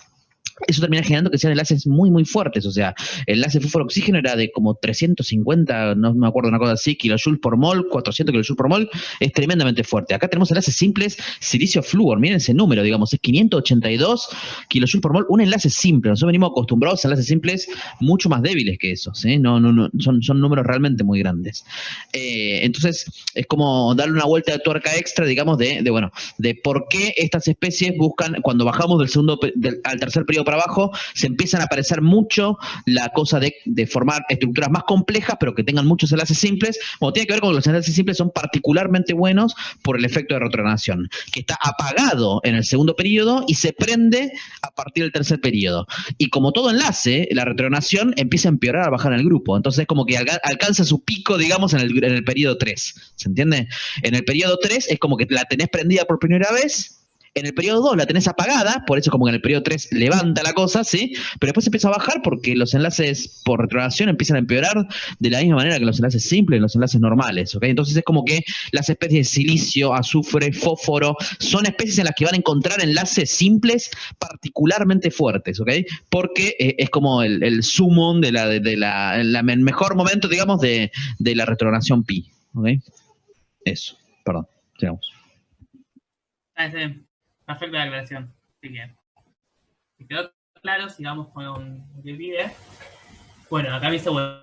B: Eso termina generando que sean enlaces muy, muy fuertes. O sea, el enlace fósforo-oxígeno era de como 350, no me acuerdo, una cosa así, kilojoules por mol, 400 kilojoules por mol. Es tremendamente fuerte. Acá tenemos enlaces simples, silicio-flúor. Miren ese número, digamos, es 582 kilojoules por mol. Un enlace simple. Nosotros venimos acostumbrados a enlaces simples mucho más débiles que esos. ¿Sí? No, son números realmente muy grandes. Entonces, es como darle una vuelta de tuerca extra, digamos, de por qué estas especies buscan, cuando bajamos al tercer periodo para abajo, se empiezan a aparecer mucho la cosa de formar estructuras más complejas, pero que tengan muchos enlaces simples. Bueno, tiene que ver con que los enlaces simples son particularmente buenos por el efecto de retronación, que está apagado en el segundo periodo y se prende a partir del tercer periodo. Y como todo enlace, la retronación empieza a empeorar al bajar en el grupo. Entonces es como que alcanza su pico, digamos, en el periodo 3. ¿Se entiende? En el periodo 3 es como que la tenés prendida por primera vez. En el periodo 2 la tenés apagada, por eso como que en el periodo 3 levanta la cosa, ¿sí? Pero después empieza a bajar porque los enlaces por retronación empiezan a empeorar de la misma manera que los enlaces simples y los enlaces normales, ¿ok? Entonces es como que las especies de silicio, azufre, fósforo, son especies en las que van a encontrar enlaces simples particularmente fuertes, ¿ok? Porque es como el sumum el mejor momento, digamos, de la retronación pi, ¿ok? Eso, perdón, sigamos.
G: Perfecta la aclaración. Así que, si quedó claro, sigamos con el video. Bueno, acá me dice, bueno,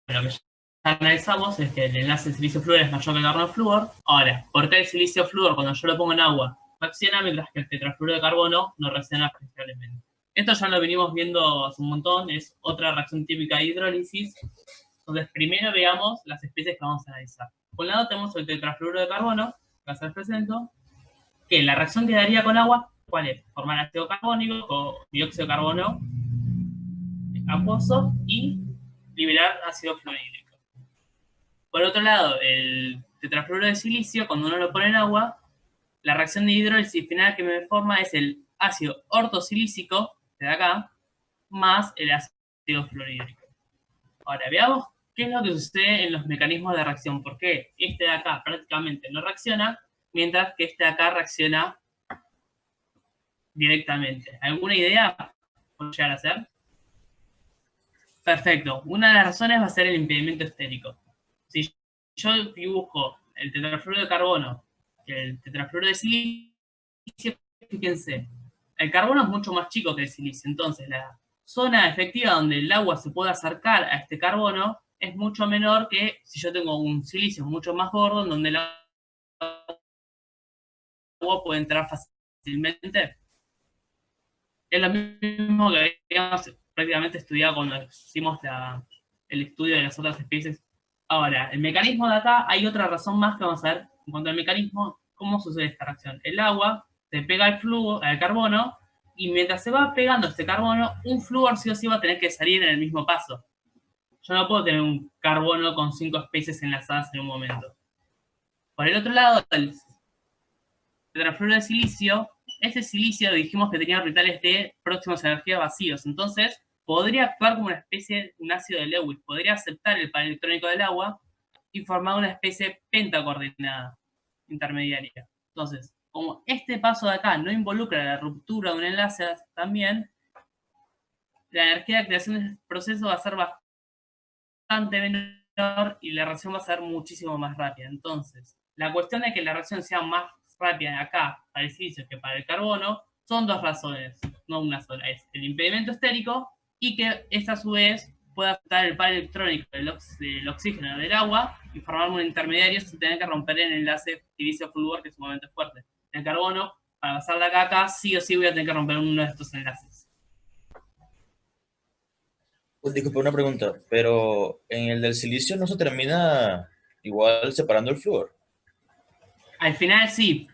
G: lo que ya analizamos es que el enlace silicio-flúor es mayor que el carbono-flúor. Ahora, ¿por qué el silicio-flúor cuando yo lo pongo en agua reacciona, mientras que el tetrafluoruro de carbono no reacciona apreciablemente? Esto ya lo venimos viendo hace un montón, es otra reacción típica de hidrólisis. Entonces, primero veamos las especies que vamos a analizar. Por un lado tenemos el tetrafluoruro de carbono, que se les presento, que la reacción que daría con agua, ¿cuál es? Formar ácido carbónico o dióxido de carbono acuoso y liberar ácido fluorhídrico. Por otro lado, el tetrafluoruro de silicio, cuando uno lo pone en agua, la reacción de hidrólisis final que me forma es el ácido ortosilícico, de acá, más el ácido fluorhídrico. Ahora, veamos qué es lo que sucede en los mecanismos de reacción. ¿Por qué este de acá prácticamente no reacciona, mientras que este de acá reacciona directamente? ¿Alguna idea puede llegar a ser? Perfecto. Una de las razones va a ser el impedimento estérico. Si yo dibujo el tetrafluoruro de carbono y el tetrafluoruro de silicio, fíjense, el carbono es mucho más chico que el silicio. Entonces, la zona efectiva donde el agua se puede acercar a este carbono es mucho menor que si yo tengo un silicio mucho más gordo, en donde el agua puede entrar fácilmente. Es lo mismo que habíamos prácticamente estudiado cuando hicimos el estudio de las otras especies. Ahora, el mecanismo de acá, hay otra razón más que vamos a ver en cuanto al mecanismo, cómo sucede esta reacción. El agua se pega al carbono, y mientras se va pegando este carbono, un flúor sí o sí va a tener que salir en el mismo paso. Yo no puedo tener un carbono con 5 especies enlazadas en un momento. Por el otro lado, el tetrafluoruro de silicio, este silicio dijimos que tenía orbitales de próximos a energía vacíos, entonces podría actuar como una especie, un ácido de Lewis, podría aceptar el par electrónico del agua y formar una especie pentacoordinada intermediaria. Entonces, como este paso de acá no involucra la ruptura de un enlace también, la energía de creación del proceso va a ser bastante menor y la reacción va a ser muchísimo más rápida. Entonces, la cuestión de que la reacción sea más rápida acá para el silicio que para el carbono son dos razones, no una sola. Es el impedimento estérico y que esta a su vez pueda afectar el par electrónico del oxígeno del agua y formar un intermediario sin tener que romper el enlace silicio-flúor, que es sumamente fuerte. El carbono, para pasar de acá a acá, sí o sí voy a tener que romper uno de estos enlaces.
H: Disculpe una pregunta, pero en el del silicio no se termina igual separando el flúor.
G: Al final sí.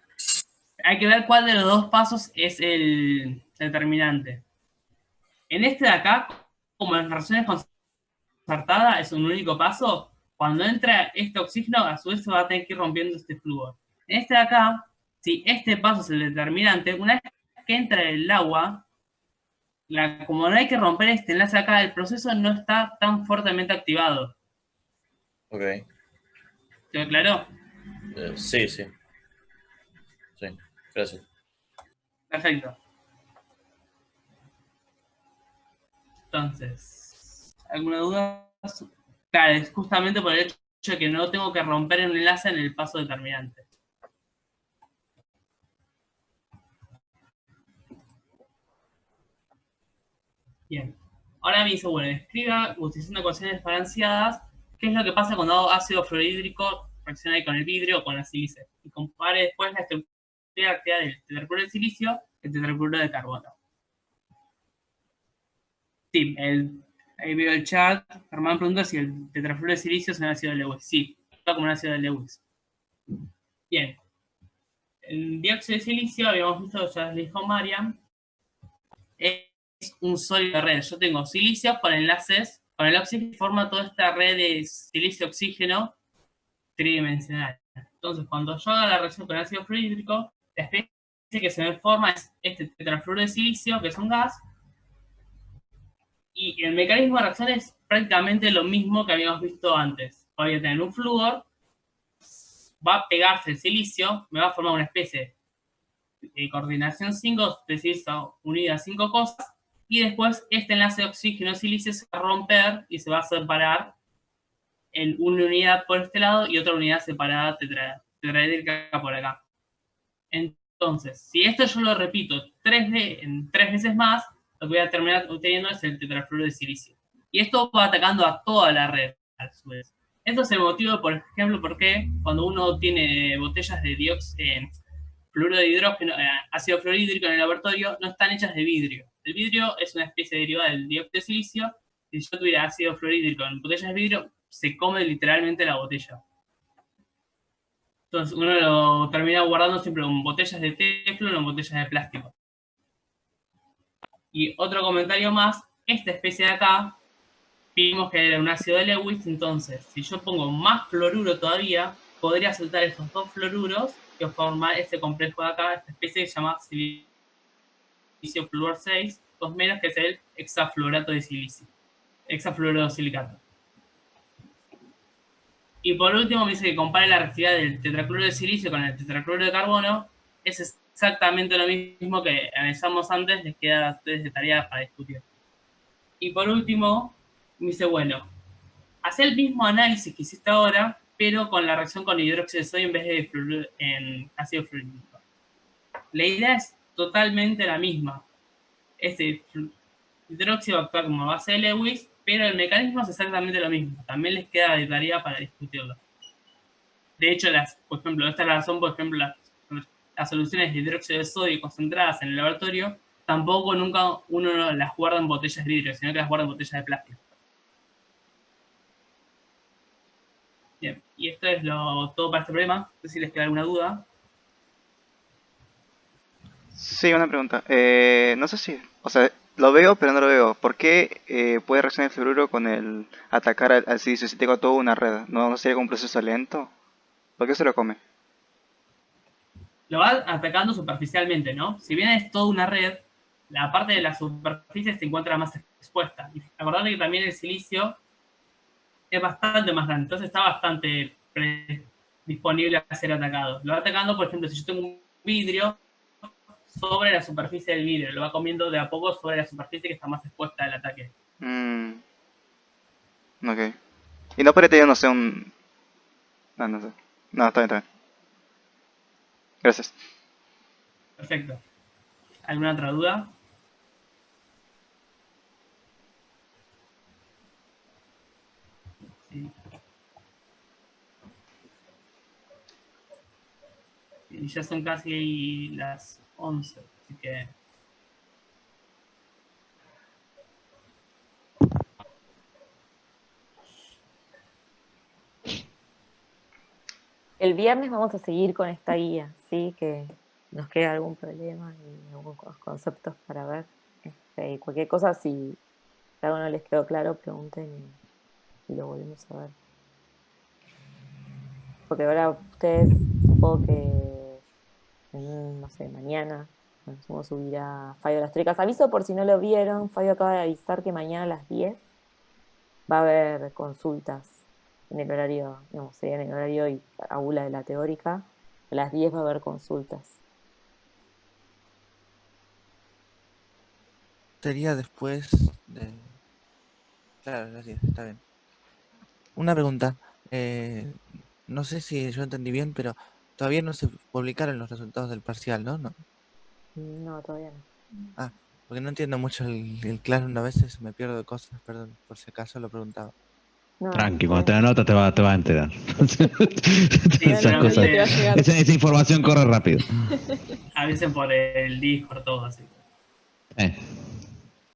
G: Hay que ver cuál de los dos pasos es el determinante. En este de acá, como en reacciones concertadas es un único paso, cuando entra este oxígeno, a su vez se va a tener que ir rompiendo este flúor. En este de acá, si este paso es el determinante, una vez que entra el agua, como no hay que romper este enlace acá, el proceso no está tan fuertemente activado.
H: Ok.
G: ¿Te aclaró?
H: Sí, sí. Sí, gracias.
G: Perfecto. Entonces, ¿alguna duda? Claro, es justamente por el hecho de que no tengo que romper el enlace en el paso determinante. Bien. Ahora me dice, bueno, escriba utilizando ecuaciones balanceadas qué es lo que pasa cuando ácido fluorhídrico reacciona ahí con el vidrio o con la sílice. Y compare después la estructura de actividad del tetracloruro de silicio y el tetracloruro de carbono. Sí, ahí veo el chat. Germán pregunta si el tetrafluoruro de silicio es un ácido de Lewis. Sí, está como un ácido de Lewis. Bien. El dióxido de silicio, habíamos visto, ya les dijo Mariam, es un sólido de red. Yo tengo silicios con enlaces, con el oxígeno forma toda esta red de silicio-oxígeno tridimensional. Entonces, cuando yo haga la reacción con el ácido fluorhídrico, la especie que se me forma es este tetrafluoruro de silicio, que es un gas, y el mecanismo de reacción es prácticamente lo mismo que habíamos visto antes. Voy a tener un flúor, va a pegarse el silicio, me va a formar una especie de coordinación 5, es decir, unida a 5 cosas, y después este enlace de oxígeno-silicio se va a romper y se va a separar en una unidad por este lado y otra unidad separada tetraédrica por acá. Entonces, si esto yo lo repito tres veces más, lo que voy a terminar obteniendo es el tetrafluoruro de silicio. Y esto va atacando a toda la red, a su vez. Esto es el motivo, por ejemplo, por qué cuando uno tiene botellas de fluoruro de hidrógeno, ácido fluorhídrico en el laboratorio, no están hechas de vidrio. El vidrio es una especie derivada del dióxido de silicio. Si yo tuviera ácido fluorhídrico en botellas de vidrio, se come literalmente la botella. Entonces uno lo termina guardando siempre en botellas de teflón o en botellas de plástico. Y otro comentario más, esta especie de acá, vimos que era un ácido de Lewis, entonces si yo pongo más fluoruro todavía, podría soltar estos dos fluoruros que formar este complejo de acá, esta especie que se llama silicio fluor 6, 2 menos, que es el hexafluorato de silicio, hexafluorosilicato. Y por último me dice que compare la reactividad del tetracloruro de silicio con el tetracloruro de carbono. Es exactamente lo mismo que analizamos antes, les queda a ustedes de tarea para discutir. Y por último, me dice, bueno, hace el mismo análisis que hiciste ahora, pero con la reacción con hidróxido de sodio en vez de en ácido fluorhídrico. La idea es totalmente la misma. Este hidróxido va a actuar como base de Lewis, pero el mecanismo es exactamente lo mismo. También les queda de tarea para discutirlo. De hecho, por ejemplo, esta es la razón, por ejemplo, las soluciones de hidróxido de sodio concentradas en el laboratorio, tampoco nunca uno las guarda en botellas de vidrio, sino que las guarda en botellas de plástico. Bien, y esto es todo para este problema. No sé si les queda alguna duda.
D: Sí, una pregunta. No sé si, o sea, lo veo, pero no lo veo. ¿Por qué puede reaccionar el fluoruro con el atacar al silicio si tengo toda una red? ¿No sería como un proceso lento? ¿Por qué se lo come?
G: Lo va atacando superficialmente, ¿no? Si bien es toda una red, la parte de la superficie se encuentra más expuesta. Y acordate que también el silicio es bastante más grande, entonces está bastante disponible a ser atacado. Lo va atacando, por ejemplo, si yo tengo un vidrio sobre la superficie del vidrio, lo va comiendo de a poco sobre la superficie que está más expuesta al ataque.
D: Ok. Y no podría tener, no sé, un... No, no sé. No, está bien, está bien. Gracias.
G: Perfecto. ¿Alguna otra duda? Sí. Y ya son casi las 11, así que...
A: El viernes vamos a seguir con esta guía, ¿sí? Que nos queda algún problema y algunos conceptos para ver. Y cualquier cosa, si algo no les quedó claro, pregunten y lo volvemos a ver. Porque ahora ustedes, supongo que, no sé, mañana, Sumo subirá Fabio Las Trecas. Aviso por si no lo vieron, Fabio acaba de avisar que mañana a las 10 va a haber consultas en el horario, digamos, sería en el horario y aula de la teórica. A las 10 va a haber consultas.
C: Sería después de... Claro, así está bien. Una pregunta. No sé si yo entendí bien, pero todavía no se publicaron los resultados del parcial, ¿no?
A: No, todavía no.
C: Ah, porque no entiendo mucho el Classroom, a veces me pierdo de cosas, perdón, por si acaso lo preguntaba.
A: No,
B: Tranqui,
A: está
B: cuando te
A: bien.
B: anotas te va a enterar. Esas
G: Dale,
B: cosas.
E: te va a llegar.
B: Esa información corre rápido.
G: Avisen por el Discord, todo así.